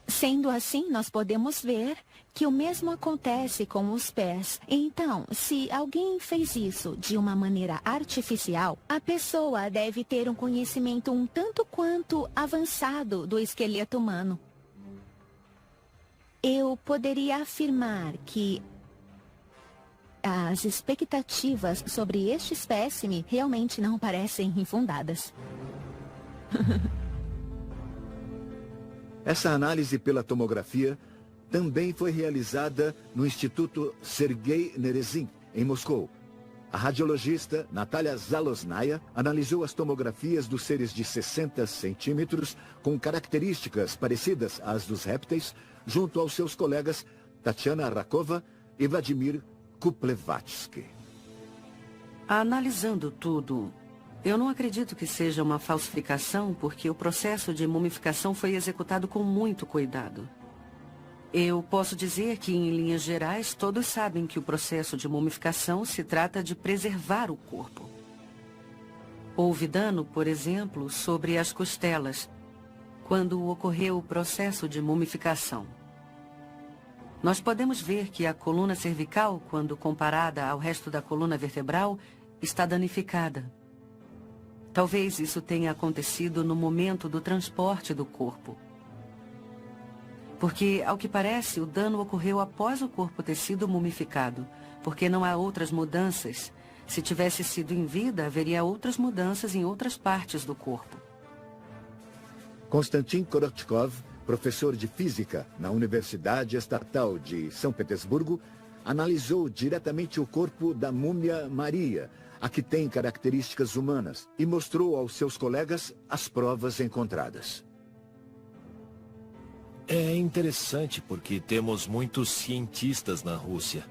Sendo assim, nós podemos ver que o mesmo acontece com os pés. Então, se alguém fez isso de uma maneira artificial, a pessoa deve ter um conhecimento um tanto quanto avançado do esqueleto humano. Eu poderia afirmar que as expectativas sobre este espécime realmente não parecem infundadas. Essa análise pela tomografia também foi realizada no Instituto Sergei Nerezin, em Moscou. A radiologista Natalia Zalosnaya analisou as tomografias dos seres de 60 centímetros com características parecidas às dos répteis, junto aos seus colegas Tatiana Rakova e Vladimir Kuplevatsky. Analisando tudo, eu não acredito que seja uma falsificação, porque o processo de mumificação foi executado com muito cuidado. Eu posso dizer que, em linhas gerais, todos sabem que o processo de mumificação se trata de preservar o corpo. Houve dano, por exemplo, sobre as costelas, quando ocorreu o processo de mumificação. Nós podemos ver que a coluna cervical, quando comparada ao resto da coluna vertebral, está danificada. Talvez isso tenha acontecido no momento do transporte do corpo. Porque, ao que parece, o dano ocorreu após o corpo ter sido mumificado, porque não há outras mudanças. Se tivesse sido em vida, haveria outras mudanças em outras partes do corpo. Konstantin Korotkov, professor de física na Universidade Estatal de São Petersburgo, analisou diretamente o corpo da múmia Maria, a que tem características humanas, e mostrou aos seus colegas as provas encontradas. É interessante porque temos muitos cientistas na Rússia.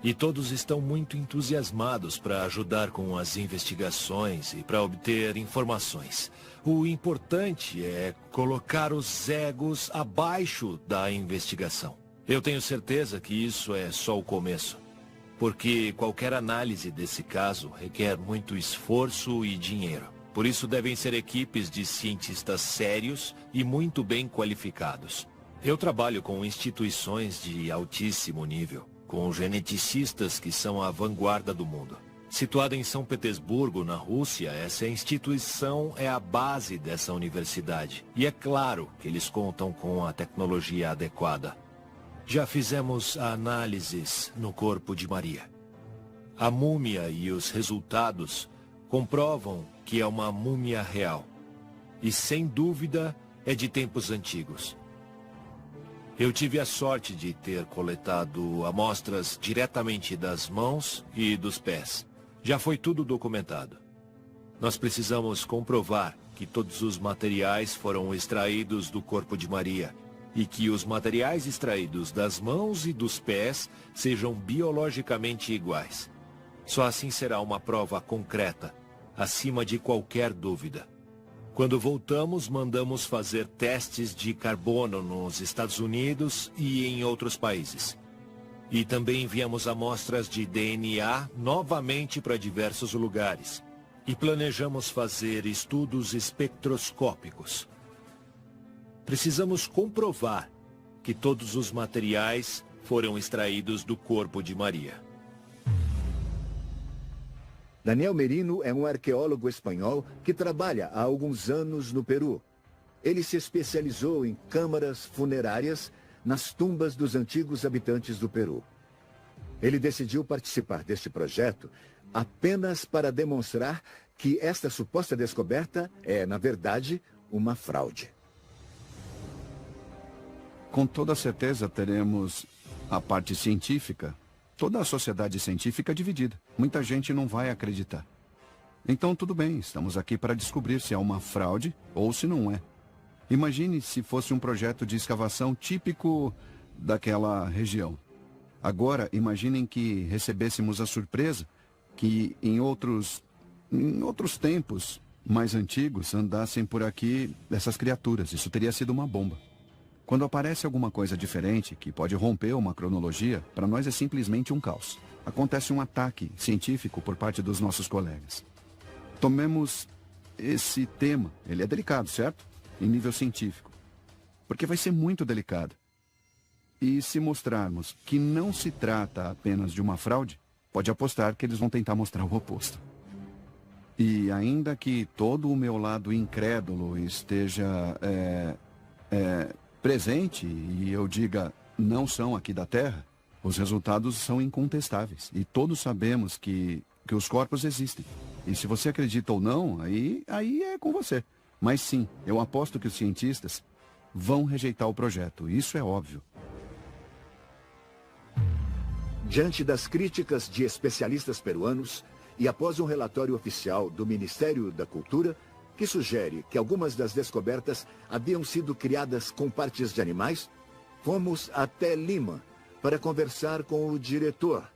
E todos estão muito entusiasmados para ajudar com as investigações e para obter informações. O importante é colocar os egos abaixo da investigação. Eu tenho certeza que isso é só o começo. Porque qualquer análise desse caso requer muito esforço e dinheiro. Por isso devem ser equipes de cientistas sérios e muito bem qualificados. Eu trabalho com instituições de altíssimo nível, com geneticistas que são a vanguarda do mundo. Situada em São Petersburgo, na Rússia, essa instituição é a base dessa universidade. E é claro que eles contam com a tecnologia adequada. Já fizemos análises no corpo de Maria. A múmia e os resultados comprovam que é uma múmia real. E sem dúvida é de tempos antigos. Eu tive a sorte de ter coletado amostras diretamente das mãos e dos pés. Já foi tudo documentado. Nós precisamos comprovar que todos os materiais foram extraídos do corpo de Maria e que os materiais extraídos das mãos e dos pés sejam biologicamente iguais. Só assim será uma prova concreta, acima de qualquer dúvida. Quando voltamos, mandamos fazer testes de carbono nos Estados Unidos e em outros países. E também enviamos amostras de DNA novamente para diversos lugares. E planejamos fazer estudos espectroscópicos. Precisamos comprovar que todos os materiais foram extraídos do corpo de Maria. Daniel Merino é um arqueólogo espanhol que trabalha há alguns anos no Peru. Ele se especializou em câmaras funerárias nas tumbas dos antigos habitantes do Peru. Ele decidiu participar deste projeto apenas para demonstrar que esta suposta descoberta é, na verdade, uma fraude. Com toda certeza teremos a parte científica, toda a sociedade científica dividida. Muita gente não vai acreditar. Então tudo bem, estamos aqui para descobrir se é uma fraude ou se não é. Imagine se fosse um projeto de escavação típico daquela região. Agora, imaginem que recebêssemos a surpresa que em outros tempos mais antigos andassem por aqui essas criaturas. Isso teria sido uma bomba. Quando aparece alguma coisa diferente, que pode romper uma cronologia, para nós é simplesmente um caos. Acontece um ataque científico por parte dos nossos colegas. Tomemos esse tema, ele é delicado, certo? Em nível científico. Porque vai ser muito delicado. E se mostrarmos que não se trata apenas de uma fraude, pode apostar que eles vão tentar mostrar o oposto. E ainda que todo o meu lado incrédulo esteja presente e eu diga não são aqui da Terra, os resultados são incontestáveis. E todos sabemos que os corpos existem. E se você acredita ou não, aí é com você. Mas sim, eu aposto que os cientistas vão rejeitar o projeto. Isso é óbvio. Diante das críticas de especialistas peruanos e após um relatório oficial do Ministério da Cultura, que sugere que algumas das descobertas haviam sido criadas com partes de animais, fomos até Lima para conversar com o diretor,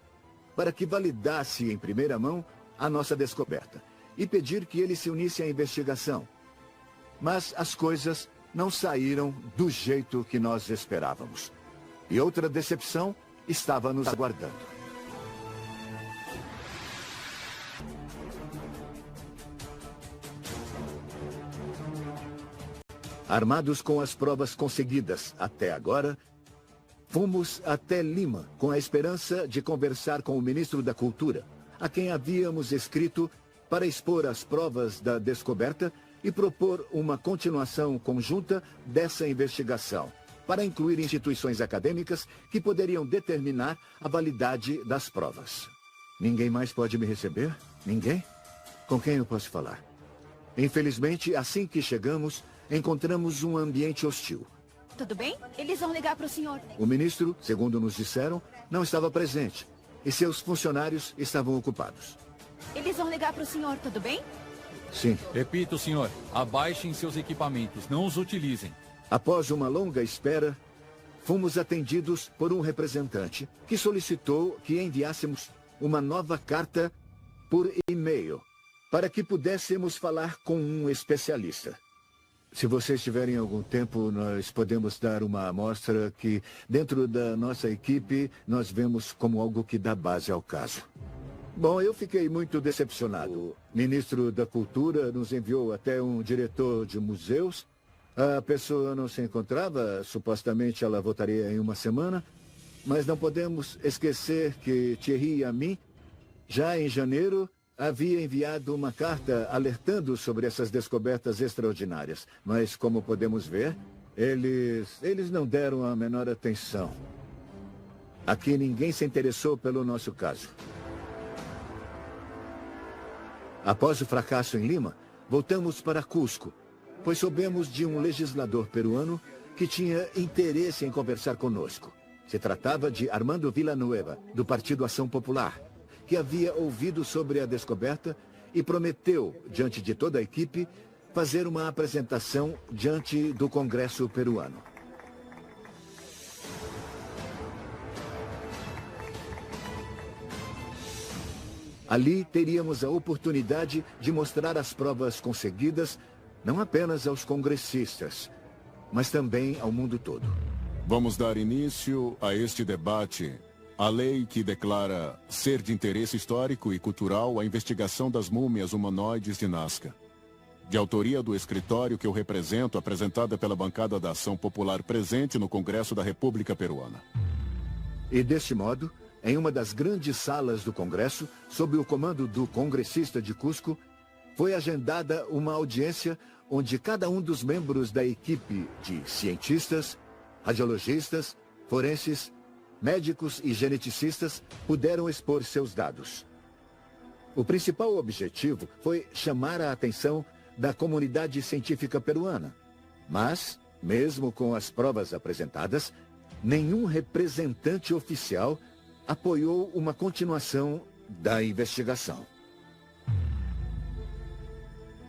para que validasse em primeira mão a nossa descoberta e pedir que ele se unisse à investigação. Mas as coisas não saíram do jeito que nós esperávamos. E outra decepção estava nos aguardando. Armados com as provas conseguidas até agora, fomos até Lima com a esperança de conversar com o ministro da Cultura, a quem havíamos escrito para expor as provas da descoberta e propor uma continuação conjunta dessa investigação, para incluir instituições acadêmicas que poderiam determinar a validade das provas. Ninguém mais pode me receber? Ninguém? Com quem eu posso falar? Infelizmente, assim que chegamos, encontramos um ambiente hostil. Tudo bem? Eles vão ligar para o senhor. O ministro, segundo nos disseram, não estava presente e seus funcionários estavam ocupados. Eles vão ligar para o senhor, tudo bem? Sim. Repito, senhor. Abaixem seus equipamentos, não os utilizem. Após uma longa espera, fomos atendidos por um representante que solicitou que enviássemos uma nova carta por e-mail para que pudéssemos falar com um especialista. Se vocês tiverem algum tempo, nós podemos dar uma amostra que, dentro da nossa equipe, nós vemos como algo que dá base ao caso. Bom, eu fiquei muito decepcionado. O ministro da Cultura nos enviou até um diretor de museus. A pessoa não se encontrava, supostamente ela voltaria em uma semana, mas não podemos esquecer que Thierry e a mim, já em janeiro, havia enviado uma carta alertando sobre essas descobertas extraordinárias. Mas, como podemos ver, eles não deram a menor atenção. Aqui ninguém se interessou pelo nosso caso. Após o fracasso em Lima, voltamos para Cusco, pois soubemos de um legislador peruano que tinha interesse em conversar conosco. Se tratava de Armando Villanueva, do Partido Ação Popular, que havia ouvido sobre a descoberta e prometeu, diante de toda a equipe, fazer uma apresentação diante do Congresso peruano. Ali teríamos a oportunidade de mostrar as provas conseguidas, não apenas aos congressistas, mas também ao mundo todo. Vamos dar início a este debate. A lei que declara ser de interesse histórico e cultural a investigação das múmias humanoides de Nazca. De autoria do escritório que eu represento, apresentada pela bancada da Ação Popular presente no Congresso da República Peruana. E deste modo, em uma das grandes salas do Congresso, sob o comando do congressista de Cusco, foi agendada uma audiência onde cada um dos membros da equipe de cientistas, radiologistas, forenses, médicos e geneticistas puderam expor seus dados. O principal objetivo foi chamar a atenção da comunidade científica peruana. Mas, mesmo com as provas apresentadas, nenhum representante oficial apoiou uma continuação da investigação.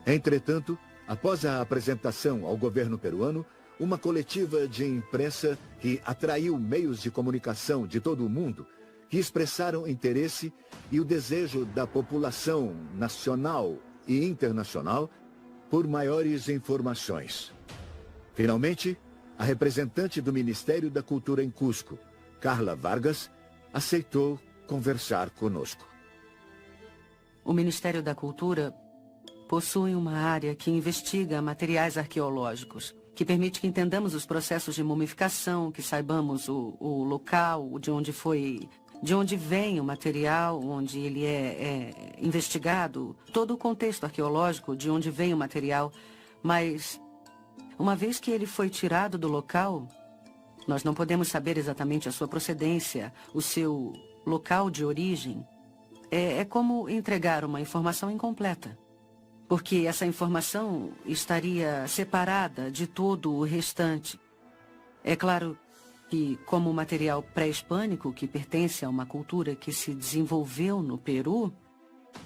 Entretanto, após a apresentação ao governo peruano, uma coletiva de imprensa que atraiu meios de comunicação de todo o mundo, que expressaram interesse e o desejo da população nacional e internacional por maiores informações. Finalmente, a representante do Ministério da Cultura em Cusco, Carla Vargas, aceitou conversar conosco. O Ministério da Cultura possui uma área que investiga materiais arqueológicos, que permite que entendamos os processos de mumificação, que saibamos o local de onde vem o material, onde ele é investigado, todo o contexto arqueológico de onde vem o material. Mas, uma vez que ele foi tirado do local, nós não podemos saber exatamente a sua procedência, o seu local de origem. É como entregar uma informação incompleta, porque essa informação estaria separada de todo o restante. É claro que, como material pré-hispânico que pertence a uma cultura que se desenvolveu no Peru,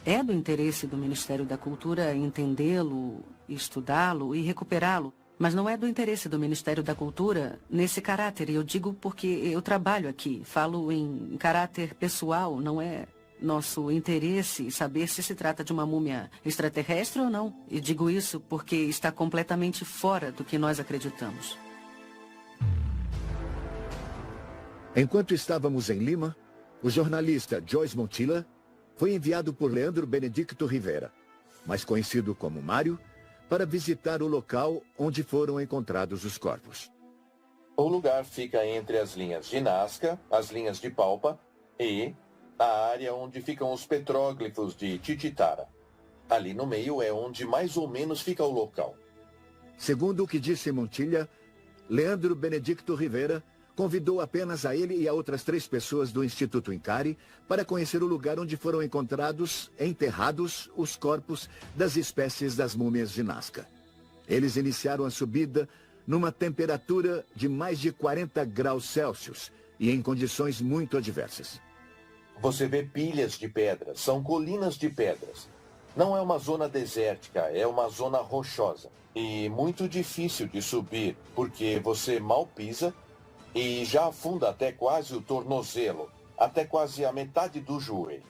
é do interesse do Ministério da Cultura entendê-lo, estudá-lo e recuperá-lo. Mas não é do interesse do Ministério da Cultura nesse caráter. E eu digo porque eu trabalho aqui, falo em caráter pessoal, não é nosso interesse saber se trata de uma múmia extraterrestre ou não. E digo isso porque está completamente fora do que nós acreditamos. Enquanto estávamos em Lima, o jornalista Joyce Montilla foi enviado por Leandro Benedicto Rivera, mais conhecido como Mário, para visitar o local onde foram encontrados os corpos. O lugar fica entre as linhas de Nazca, as linhas de Palpa e a área onde ficam os petróglifos de Tititara. Ali no meio é onde mais ou menos fica o local. Segundo o que disse Montilla, Leandro Benedicto Rivera convidou apenas a ele e a outras 3 pessoas do Instituto Incari para conhecer o lugar onde foram enterrados os corpos das espécies das múmias de Nazca. Eles iniciaram a subida numa temperatura de mais de 40 graus Celsius e em condições muito adversas. Você vê pilhas de pedras, são colinas de pedras. Não é uma zona desértica, é uma zona rochosa. E muito difícil de subir, porque você mal pisa e já afunda até quase o tornozelo, até quase a metade do joelho.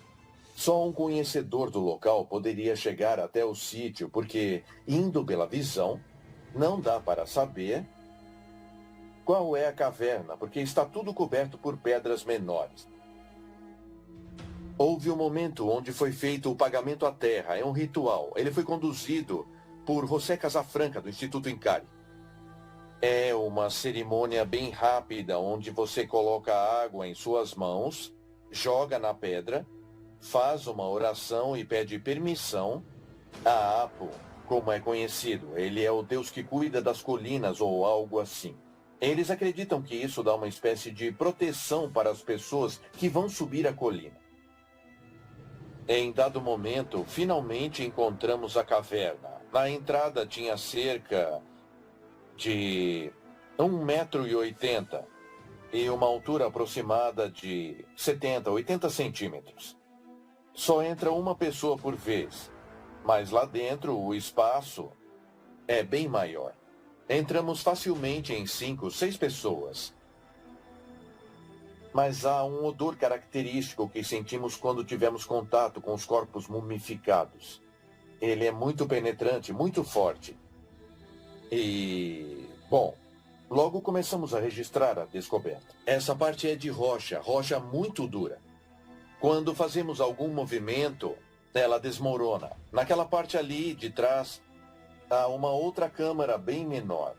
Só um conhecedor do local poderia chegar até o sítio, porque, indo pela visão, não dá para saber qual é a caverna, porque está tudo coberto por pedras menores. Houve um momento onde foi feito o pagamento à terra, é um ritual. Ele foi conduzido por José Casafranca, do Instituto Incari. É uma cerimônia bem rápida, onde você coloca água em suas mãos, joga na pedra, faz uma oração e pede permissão a Apo, como é conhecido. Ele é o deus que cuida das colinas ou algo assim. Eles acreditam que isso dá uma espécie de proteção para as pessoas que vão subir a colina. Em dado momento, finalmente encontramos a caverna. Na entrada tinha cerca de 1,80 m e uma altura aproximada de 70, 80 centímetros. Só entra uma pessoa por vez, mas lá dentro o espaço é bem maior. Entramos facilmente em 5, 6 pessoas. Mas há um odor característico que sentimos quando tivemos contato com os corpos mumificados. Ele é muito penetrante, muito forte. E, bom, logo começamos a registrar a descoberta. Essa parte é de rocha, rocha muito dura. Quando fazemos algum movimento, ela desmorona. Naquela parte ali de trás, há uma outra câmara bem menor.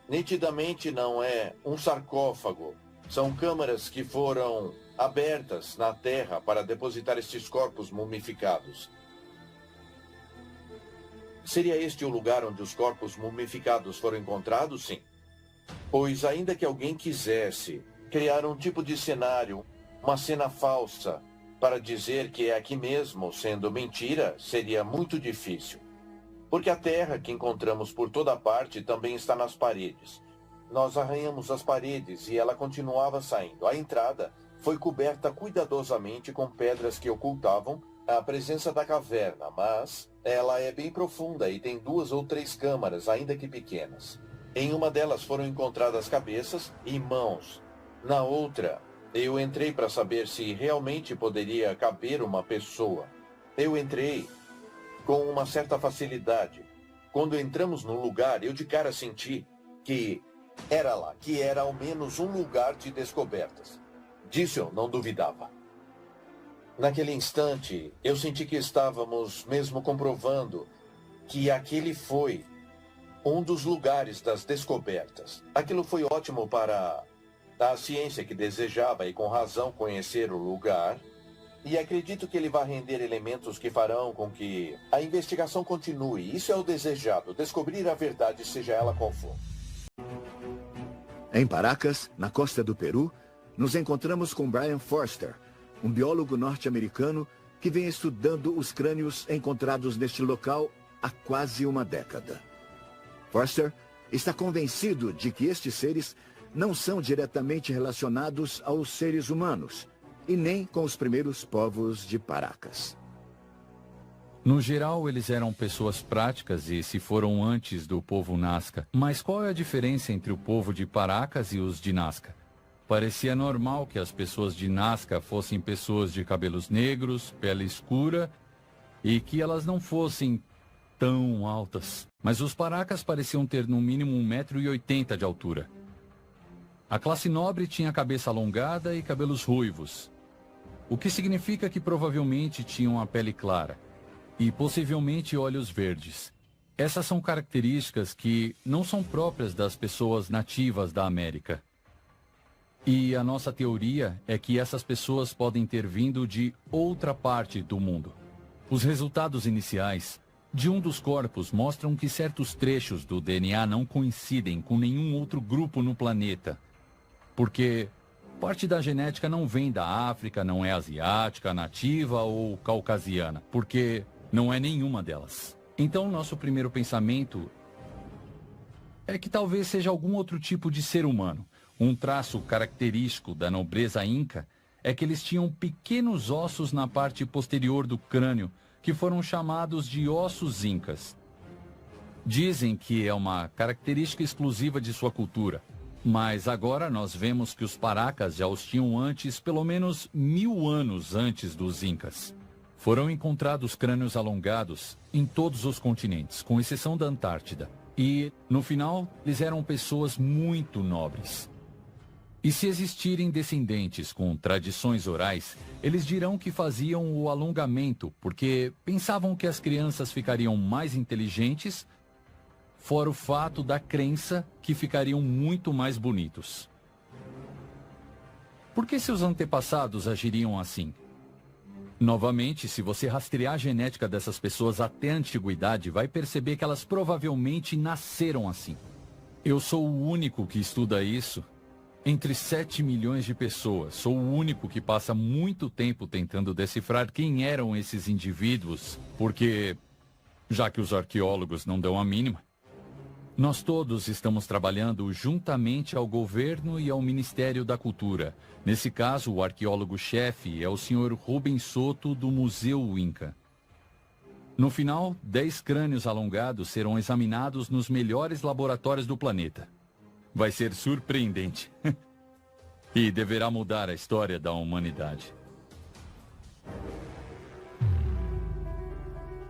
Nitidamente não é um sarcófago. São câmaras que foram abertas na terra para depositar estes corpos mumificados. Seria este o lugar onde os corpos mumificados foram encontrados? Sim. Pois ainda que alguém quisesse criar um tipo de cenário, uma cena falsa, para dizer que é aqui mesmo, sendo mentira, seria muito difícil. Porque a terra que encontramos por toda parte também está nas paredes. Nós arranhamos as paredes e ela continuava saindo. A entrada foi coberta cuidadosamente com pedras que ocultavam a presença da caverna, mas ela é bem profunda e tem 2 ou 3 câmaras, ainda que pequenas. Em uma delas foram encontradas cabeças e mãos. Na outra, eu entrei para saber se realmente poderia caber uma pessoa. Eu entrei com uma certa facilidade. Quando entramos no lugar, eu de cara senti que era lá, que era ao menos um lugar de descobertas. Disso eu não duvidava. Naquele instante, eu senti que estávamos mesmo comprovando que aquele foi um dos lugares das descobertas. Aquilo foi ótimo para a ciência que desejava, e com razão, conhecer o lugar. E acredito que ele vai render elementos que farão com que a investigação continue. Isso é o desejado, descobrir a verdade, seja ela qual for. Em Paracas, na costa do Peru, nos encontramos com Brian Forster, um biólogo norte-americano que vem estudando os crânios encontrados neste local há quase uma década. Forster está convencido de que estes seres não são diretamente relacionados aos seres humanos, e nem com os primeiros povos de Paracas. No geral, eles eram pessoas práticas e se foram antes do povo Nazca. Mas qual é a diferença entre o povo de Paracas e os de Nazca? Parecia normal que as pessoas de Nazca fossem pessoas de cabelos negros, pele escura e que elas não fossem tão altas. Mas os Paracas pareciam ter no mínimo 1,80 m de altura. A classe nobre tinha cabeça alongada e cabelos ruivos, o que significa que provavelmente tinham a pele clara e possivelmente olhos verdes. Essas são características que não são próprias das pessoas nativas da América. E a nossa teoria é que essas pessoas podem ter vindo de outra parte do mundo. Os resultados iniciais de um dos corpos mostram que certos trechos do DNA não coincidem com nenhum outro grupo no planeta, porque parte da genética não vem da África, não é asiática, nativa ou caucasiana, porque não é nenhuma delas. Então, nosso primeiro pensamento é que talvez seja algum outro tipo de ser humano. Um traço característico da nobreza inca é que eles tinham pequenos ossos na parte posterior do crânio, que foram chamados de ossos incas. Dizem que é uma característica exclusiva de sua cultura. Mas agora nós vemos que os paracas já os tinham antes, pelo menos 1000 anos antes dos Incas. Foram encontrados crânios alongados em todos os continentes, com exceção da Antártida. E, no final, eles eram pessoas muito nobres. E se existirem descendentes com tradições orais, eles dirão que faziam o alongamento porque pensavam que as crianças ficariam mais inteligentes, fora o fato da crença que ficariam muito mais bonitos. Por que seus antepassados agiriam assim? Novamente, se você rastrear a genética dessas pessoas até a antiguidade, vai perceber que elas provavelmente nasceram assim. Eu sou o único que estuda isso entre 7 milhões de pessoas. Sou o único que passa muito tempo tentando decifrar quem eram esses indivíduos, porque, já que os arqueólogos não dão a mínima, nós todos estamos trabalhando juntamente ao governo e ao Ministério da Cultura. Nesse caso, o arqueólogo-chefe é o Sr. Rubens Soto, do Museu Inca. No final, 10 crânios alongados serão examinados nos melhores laboratórios do planeta. Vai ser surpreendente. E deverá mudar a história da humanidade.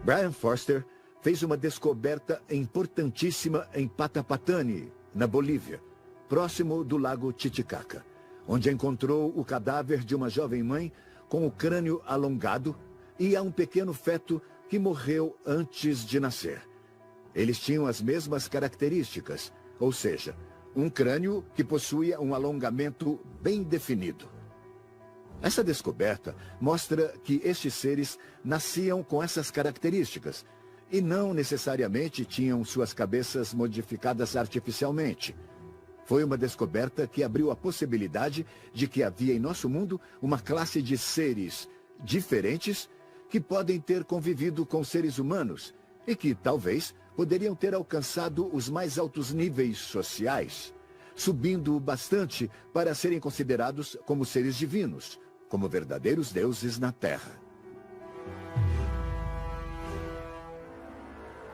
Brian Foster fez uma descoberta importantíssima em Patapatani, na Bolívia, próximo do lago Titicaca, onde encontrou o cadáver de uma jovem mãe com o crânio alongado e a um pequeno feto que morreu antes de nascer. Eles tinham as mesmas características, ou seja, um crânio que possuía um alongamento bem definido. Essa descoberta mostra que estes seres nasciam com essas características e não necessariamente tinham suas cabeças modificadas artificialmente. Foi uma descoberta que abriu a possibilidade de que havia em nosso mundo uma classe de seres diferentes que podem ter convivido com seres humanos e que, talvez, poderiam ter alcançado os mais altos níveis sociais, subindo bastante para serem considerados como seres divinos, como verdadeiros deuses na Terra.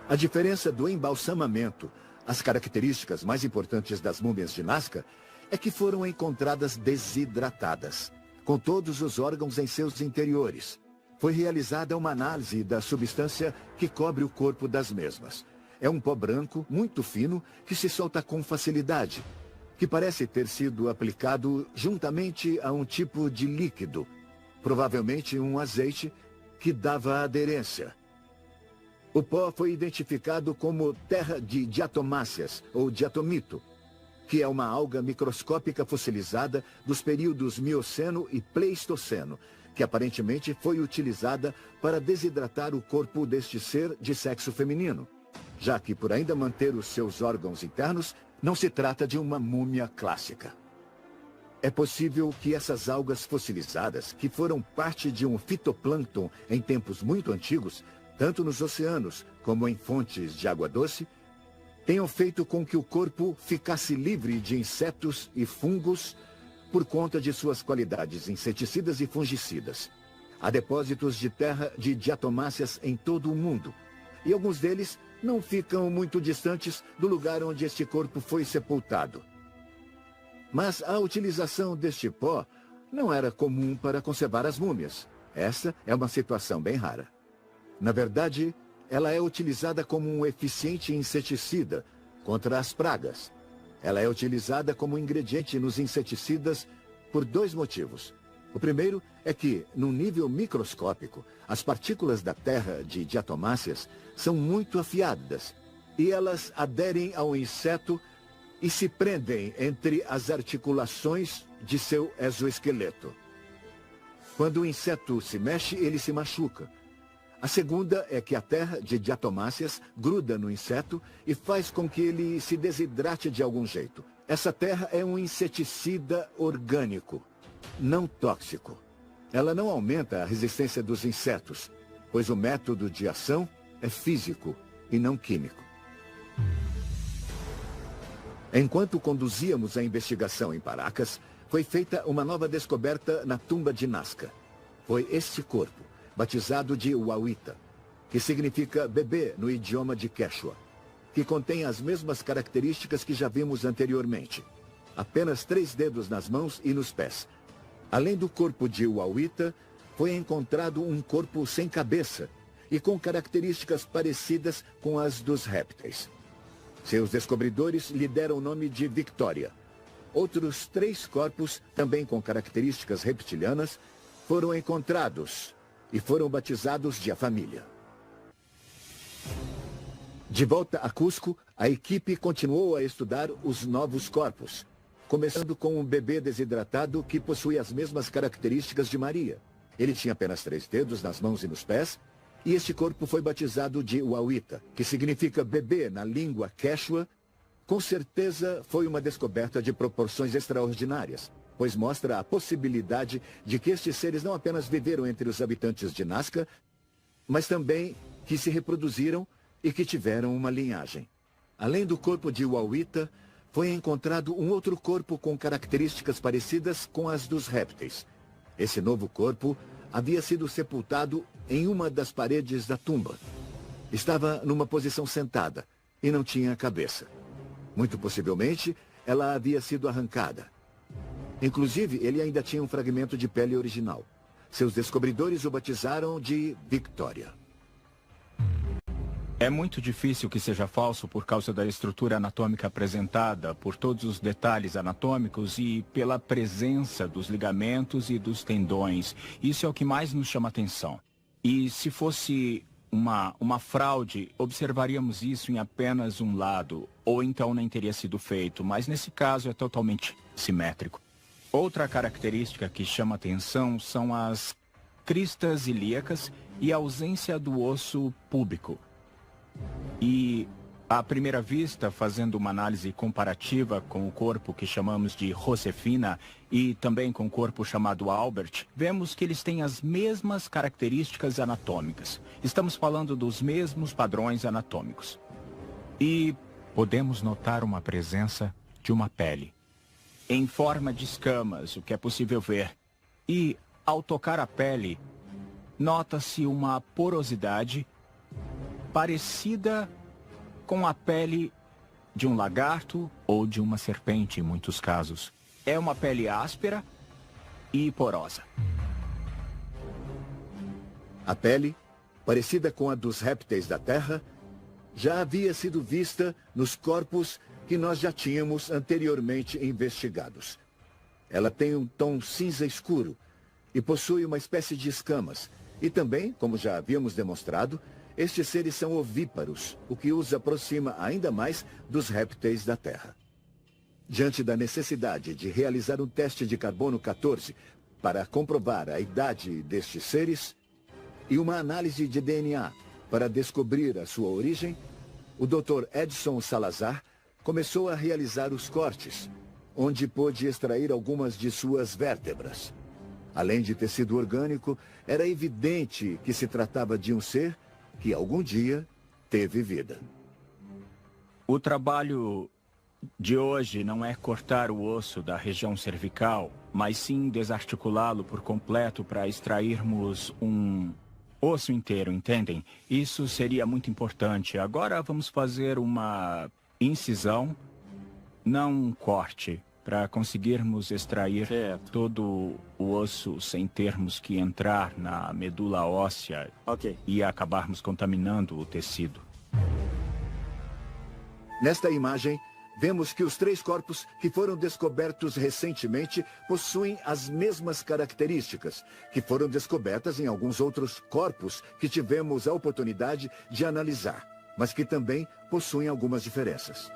A diferença do embalsamamento, as características mais importantes das múmias de Nazca, é que foram encontradas desidratadas, com todos os órgãos em seus interiores. Foi realizada uma análise da substância que cobre o corpo das mesmas. É um pó branco, muito fino, que se solta com facilidade, que parece ter sido aplicado juntamente a um tipo de líquido, provavelmente um azeite, que dava aderência. O pó foi identificado como terra de diatomáceas, ou diatomito, que é uma alga microscópica fossilizada dos períodos Mioceno e Pleistoceno, que aparentemente foi utilizada para desidratar o corpo deste ser de sexo feminino, já que, por ainda manter os seus órgãos internos, não se trata de uma múmia clássica. É possível que essas algas fossilizadas, que foram parte de um fitoplâncton em tempos muito antigos, tanto nos oceanos como em fontes de água doce, tenham feito com que o corpo ficasse livre de insetos e fungos por conta de suas qualidades inseticidas e fungicidas. Há depósitos de terra de diatomáceas em todo o mundo, e alguns deles não ficam muito distantes do lugar onde este corpo foi sepultado. Mas a utilização deste pó não era comum para conservar as múmias. Essa é uma situação bem rara. Na verdade, ela é utilizada como um eficiente inseticida contra as pragas. Ela é utilizada como ingrediente nos inseticidas por 2 motivos. O primeiro é que, num nível microscópico, as partículas da terra de diatomáceas são muito afiadas e elas aderem ao inseto e se prendem entre as articulações de seu exoesqueleto. Quando o inseto se mexe, ele se machuca. A segunda é que a terra de diatomáceas gruda no inseto e faz com que ele se desidrate de algum jeito. Essa terra é um inseticida orgânico, não tóxico. Ela não aumenta a resistência dos insetos, pois o método de ação é físico e não químico. Enquanto conduzíamos a investigação em Paracas, foi feita uma nova descoberta na tumba de Nazca. Foi este corpo, batizado de Wawita, que significa bebê no idioma de Quechua, que contém as mesmas características que já vimos anteriormente. apenas 3 dedos nas mãos e nos pés. Além do corpo de Wawita, foi encontrado um corpo sem cabeça e com características parecidas com as dos répteis. Seus descobridores lhe deram o nome de Victoria. Outros 3 corpos, também com características reptilianas, foram encontrados e foram batizados de A Família. De volta a Cusco, a equipe continuou a estudar os novos corpos, começando com um bebê desidratado que possui as mesmas características de Maria. Ele tinha apenas 3 dedos nas mãos e nos pés, e este corpo foi batizado de Wawita, que significa bebê na língua quechua. Com certeza foi uma descoberta de proporções extraordinárias, pois mostra a possibilidade de que estes seres não apenas viveram entre os habitantes de Nazca, mas também que se reproduziram e que tiveram uma linhagem. Além do corpo de Wawita, foi encontrado um outro corpo com características parecidas com as dos répteis. Esse novo corpo havia sido sepultado em uma das paredes da tumba. Estava numa posição sentada e não tinha cabeça. Muito possivelmente, ela havia sido arrancada. Inclusive, ele ainda tinha um fragmento de pele original. Seus descobridores o batizaram de Victoria. É muito difícil que seja falso por causa da estrutura anatômica apresentada, por todos os detalhes anatômicos e pela presença dos ligamentos e dos tendões. Isso é o que mais nos chama atenção. E se fosse uma fraude, observaríamos isso em apenas um lado, ou então nem teria sido feito, mas nesse caso é totalmente simétrico. Outra característica que chama atenção são as cristas ilíacas e a ausência do osso púbico. E, à primeira vista, fazendo uma análise comparativa com o corpo que chamamos de Josefina e também com o corpo chamado Albert, vemos que eles têm as mesmas características anatômicas. Estamos falando dos mesmos padrões anatômicos. E podemos notar uma presença de uma pele em forma de escamas, o que é possível ver. E, ao tocar a pele, nota-se uma porosidade parecida com a pele de um lagarto ou de uma serpente, em muitos casos. É uma pele áspera e porosa. A pele, parecida com a dos répteis da Terra, já havia sido vista nos corpos que nós já tínhamos anteriormente investigados. Ela tem um tom cinza escuro e possui uma espécie de escamas. E também, como já havíamos demonstrado, estes seres são ovíparos, o que os aproxima ainda mais dos répteis da Terra. Diante da necessidade de realizar um teste de carbono 14 para comprovar a idade destes seres e uma análise de DNA para descobrir a sua origem, o Dr. Edson Salazar começou a realizar os cortes, onde pôde extrair algumas de suas vértebras. Além de tecido orgânico, era evidente que se tratava de um ser que algum dia teve vida. O trabalho de hoje não é cortar o osso da região cervical, mas sim desarticulá-lo por completo para extrairmos um osso inteiro, entendem? Isso seria muito importante. Agora vamos fazer uma incisão, não um corte, para conseguirmos extrair todo o osso sem termos que entrar na medula óssea e acabarmos contaminando o tecido. Nesta imagem, vemos que os 3 corpos que foram descobertos recentemente possuem as mesmas características, que foram descobertas em alguns outros corpos que tivemos a oportunidade de analisar, mas que também possuem algumas diferenças.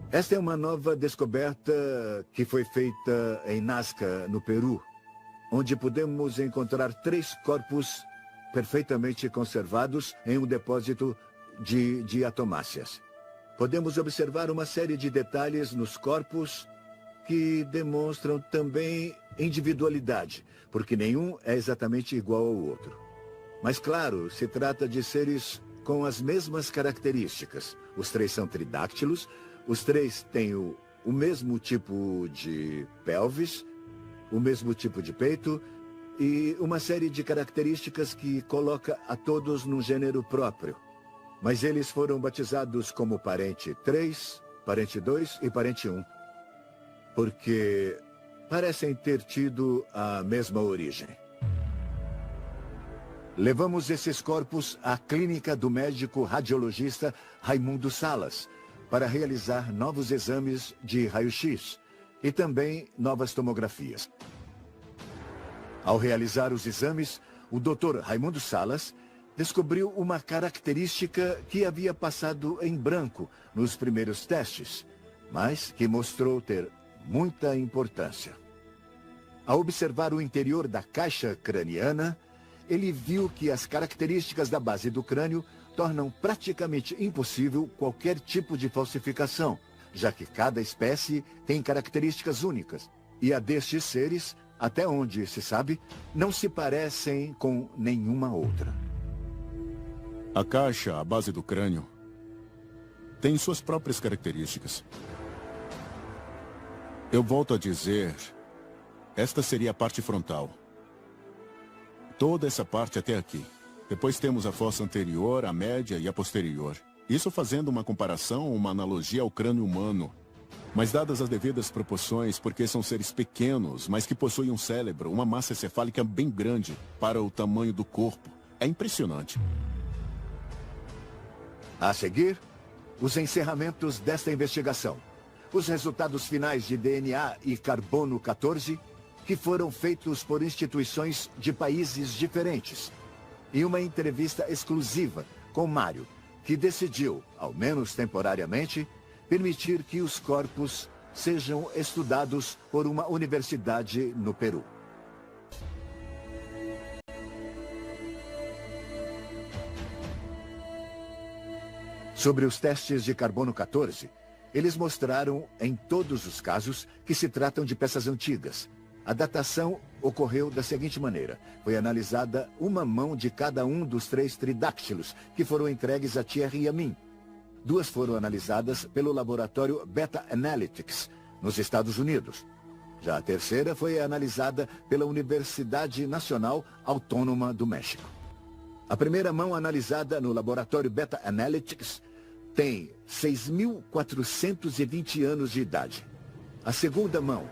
Esta é uma nova descoberta que foi feita em Nazca, no Peru, onde podemos encontrar 3 corpos perfeitamente conservados em um depósito de diatomáceas. Podemos observar uma série de detalhes nos corpos que demonstram também individualidade, porque nenhum é exatamente igual ao outro. Mas, claro, se trata de seres com as mesmas características. Os 3 são tridáctilos, os 3 têm o mesmo tipo de pelvis, o mesmo tipo de peito e uma série de características que coloca a todos num gênero próprio. Mas eles foram batizados como parente 3, parente 2 e parente 1, porque parecem ter tido a mesma origem. Levamos esses corpos à clínica do médico radiologista Raimundo Salas para realizar novos exames de raio-x e também novas tomografias. Ao realizar os exames, o Dr. Raimundo Salas descobriu uma característica que havia passado em branco nos primeiros testes, mas que mostrou ter muita importância. Ao observar o interior da caixa craniana, ele viu que as características da base do crânio tornam praticamente impossível qualquer tipo de falsificação, já que cada espécie tem características únicas, e a destes seres, até onde se sabe, não se parecem com nenhuma outra. A caixa, a base do crânio, tem suas próprias características. Eu volto a dizer, esta seria a parte frontal. Toda essa parte até aqui. Depois temos a fossa anterior, a média e a posterior. Isso fazendo uma comparação, uma analogia ao crânio humano. Mas dadas as devidas proporções, porque são seres pequenos, mas que possuem um cérebro, uma massa encefálica bem grande para o tamanho do corpo. É impressionante. A seguir, os encerramentos desta investigação. Os resultados finais de DNA e carbono 14, que foram feitos por instituições de países diferentes. E uma entrevista exclusiva com Mário, que decidiu, ao menos temporariamente, permitir que os corpos sejam estudados por uma universidade no Peru. Sobre os testes de carbono 14, eles mostraram, em todos os casos, que se tratam de peças antigas. A datação ocorreu da seguinte maneira. Foi analisada uma mão de cada um dos 3 tridáctilos que foram entregues a Thierry e a mim. 2 foram analisadas pelo laboratório Beta Analytics, nos Estados Unidos. Já a terceira foi analisada pela Universidade Nacional Autônoma do México. A primeira mão analisada no laboratório Beta Analytics tem 6.420 anos de idade. A segunda mão,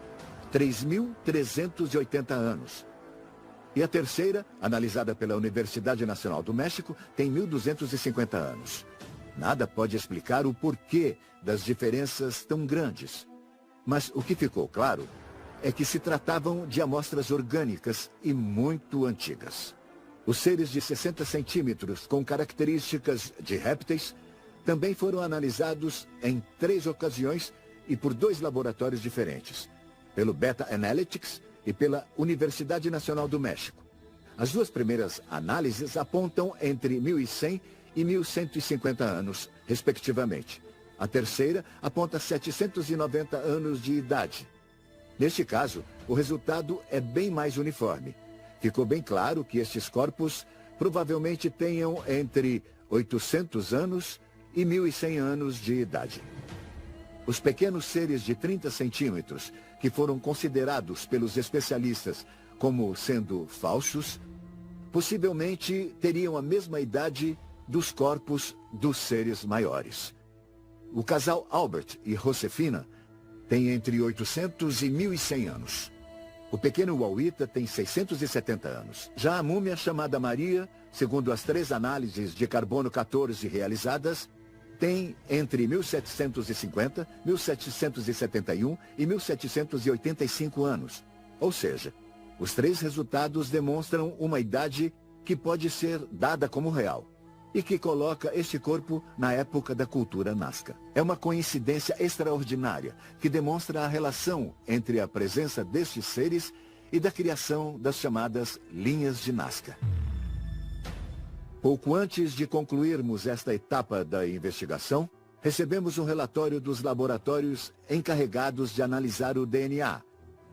3.380 anos. E a terceira, analisada pela Universidade Nacional do México, tem 1.250 anos. Nada pode explicar o porquê das diferenças tão grandes. Mas o que ficou claro é que se tratavam de amostras orgânicas e muito antigas. Os seres de 60 centímetros com características de répteis também foram analisados em 3 ocasiões e por 2 laboratórios diferentes, pelo Beta Analytics e pela Universidade Nacional do México. As 2 primeiras análises apontam entre 1.100 e 1.150 anos, respectivamente. A terceira aponta 790 anos de idade. Neste caso, o resultado é bem mais uniforme. Ficou bem claro que estes corpos provavelmente tenham entre 800 anos e 1.100 anos de idade. Os pequenos seres de 30 centímetros, que foram considerados pelos especialistas como sendo falsos, possivelmente teriam a mesma idade dos corpos dos seres maiores. O casal Albert e Josefina tem entre 800 e 1.100 anos. O pequeno Wawita tem 670 anos. Já a múmia chamada Maria, segundo as 3 análises de carbono 14 realizadas, tem entre 1750, 1771 e 1785 anos. Ou seja, os 3 resultados demonstram uma idade que pode ser dada como real e que coloca este corpo na época da cultura Nazca. É uma coincidência extraordinária que demonstra a relação entre a presença destes seres e da criação das chamadas linhas de Nazca. Pouco antes de concluirmos esta etapa da investigação, recebemos um relatório dos laboratórios encarregados de analisar o DNA,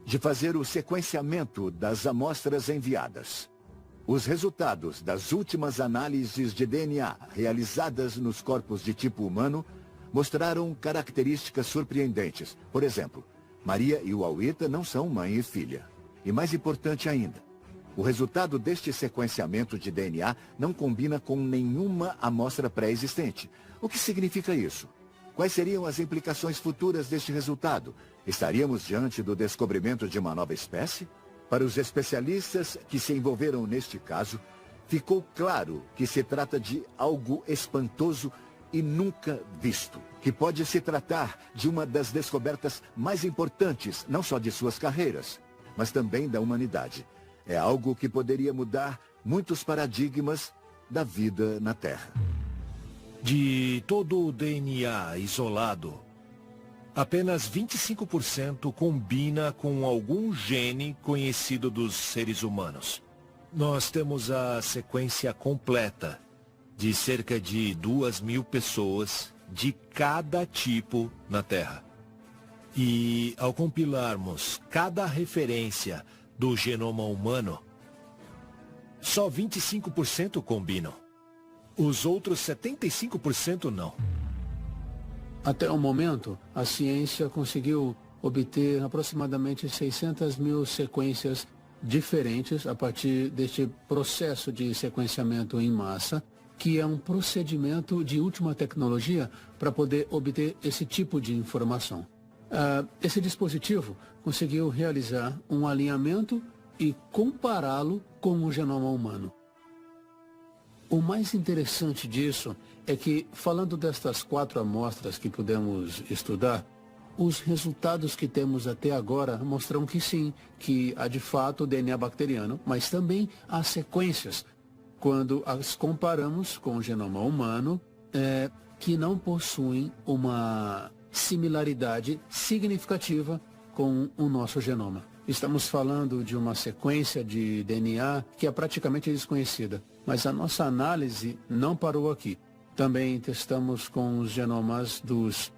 de fazer o sequenciamento das amostras enviadas. Os resultados das últimas análises de DNA realizadas nos corpos de tipo humano mostraram características surpreendentes. Por exemplo, Maria e Wawita não são mãe e filha. E mais importante ainda, o resultado deste sequenciamento de DNA não combina com nenhuma amostra pré-existente. O que significa isso? Quais seriam as implicações futuras deste resultado? Estaríamos diante do descobrimento de uma nova espécie? Para os especialistas que se envolveram neste caso, ficou claro que se trata de algo espantoso e nunca visto, que pode se tratar de uma das descobertas mais importantes, não só de suas carreiras, mas também da humanidade. É algo que poderia mudar muitos paradigmas da vida na Terra. De todo o DNA isolado, apenas 25% combina com algum gene conhecido dos seres humanos. Nós temos a sequência completa de cerca de 2.000 pessoas de cada tipo na Terra. E ao compilarmos cada referência do genoma humano, só 25% combinam. Os outros 75% não. Até o momento, a ciência conseguiu obter aproximadamente 600 mil sequências diferentes a partir deste processo de sequenciamento em massa, que é um procedimento de última tecnologia para poder obter esse tipo de informação. Esse dispositivo conseguiu realizar um alinhamento e compará-lo com o genoma humano. O mais interessante disso é que, falando destas 4 amostras que pudemos estudar, os resultados que temos até agora mostram que sim, que há de fato DNA bacteriano, mas também há sequências, quando as comparamos com o genoma humano, que não possuem uma similaridade significativa com o nosso genoma. Estamos falando de uma sequência de DNA que é praticamente desconhecida, mas a nossa análise não parou aqui. Também testamos com os genomas dos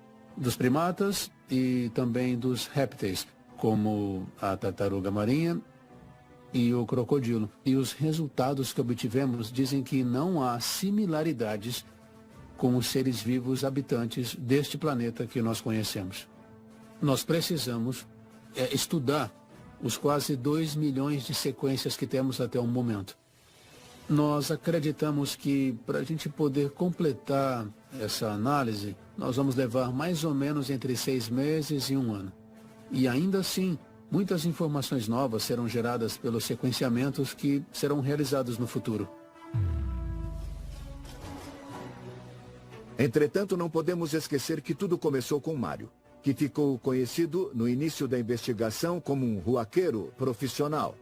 primatas e também dos répteis, como a tartaruga marinha e o crocodilo. E os resultados que obtivemos dizem que não há similaridades com os seres vivos habitantes deste planeta que nós conhecemos. Nós precisamos estudar os quase 2 milhões de sequências que temos até o momento. Nós acreditamos que, para a gente poder completar essa análise, nós vamos levar mais ou menos entre 6 meses e 1 ano. E ainda assim, muitas informações novas serão geradas pelos sequenciamentos que serão realizados no futuro. Entretanto, não podemos esquecer que tudo começou com Mário, que ficou conhecido no início da investigação como um ruaqueiro profissional.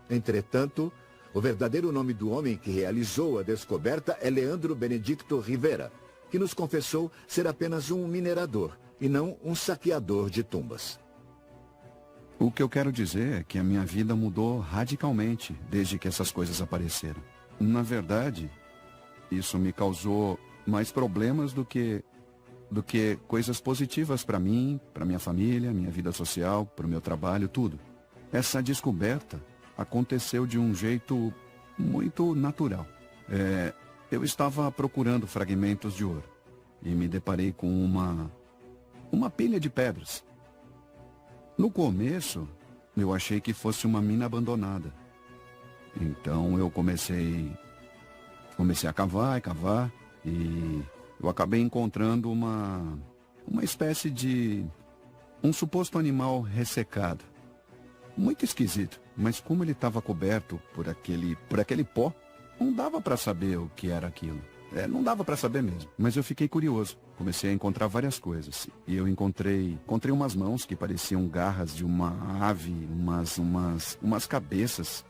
Entretanto, o verdadeiro nome do homem que realizou a descoberta é Leandro Benedicto Rivera, que nos confessou ser apenas um minerador e não um saqueador de tumbas. O que eu quero dizer é que a minha vida mudou radicalmente desde que essas coisas apareceram. Na verdade, isso me causou mais problemas do que coisas positivas para mim, para minha família, minha vida social, para o meu trabalho, tudo. Essa descoberta aconteceu de um jeito muito natural. Eu estava procurando fragmentos de ouro e me deparei com uma pilha de pedras. No começo, eu achei que fosse uma mina abandonada. Então eu comecei a cavar e cavar e eu acabei encontrando uma espécie de um suposto animal ressecado. Muito esquisito, mas como ele estava coberto por aquele pó, não dava para saber o que era aquilo. Não dava para saber mesmo, mas eu fiquei curioso. Comecei a encontrar várias coisas. E eu encontrei umas mãos que pareciam garras de uma ave, umas cabeças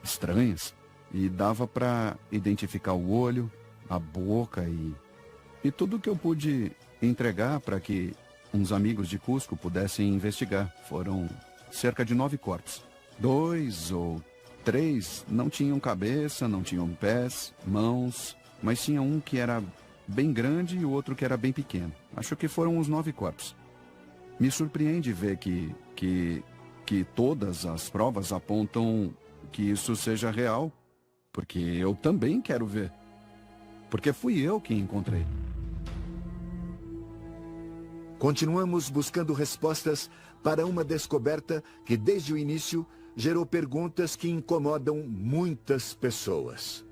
estranhas. E dava para identificar o olho, a boca e tudo que eu pude entregar para que uns amigos de Cusco pudessem investigar. Foram cerca de 9 corpos. 2 ou 3 não tinham cabeça, não tinham pés, mãos, mas tinha um que era bem grande e o outro que era bem pequeno. Acho que foram os 9 corpos. Me surpreende ver que todas as provas apontam que isso seja real, porque eu também quero ver. Porque fui eu quem encontrei. Continuamos buscando respostas para uma descoberta que, desde o início, gerou perguntas que incomodam muitas pessoas.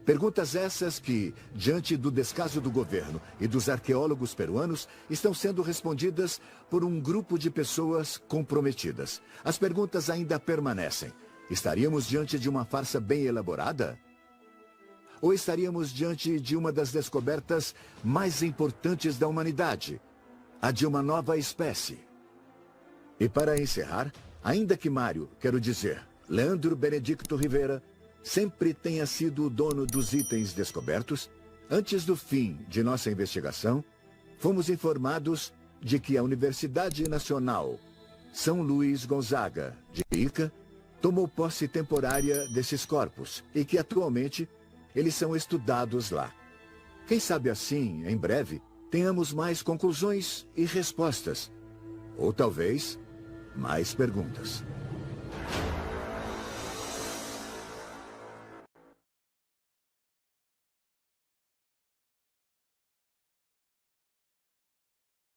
Perguntas essas que, diante do descaso do governo e dos arqueólogos peruanos, estão sendo respondidas por um grupo de pessoas comprometidas. As perguntas ainda permanecem. Estaríamos diante de uma farsa bem elaborada? Ou estaríamos diante de uma das descobertas mais importantes da humanidade, a de uma nova espécie? E para encerrar, ainda que Mário, quero dizer, Leandro Benedicto Rivera, sempre tenha sido o dono dos itens descobertos, antes do fim de nossa investigação, fomos informados de que a Universidade Nacional São Luís Gonzaga, de Ica, tomou posse temporária desses corpos e que atualmente eles são estudados lá. Quem sabe assim, em breve, tenhamos mais conclusões e respostas. Ou talvez, mais perguntas.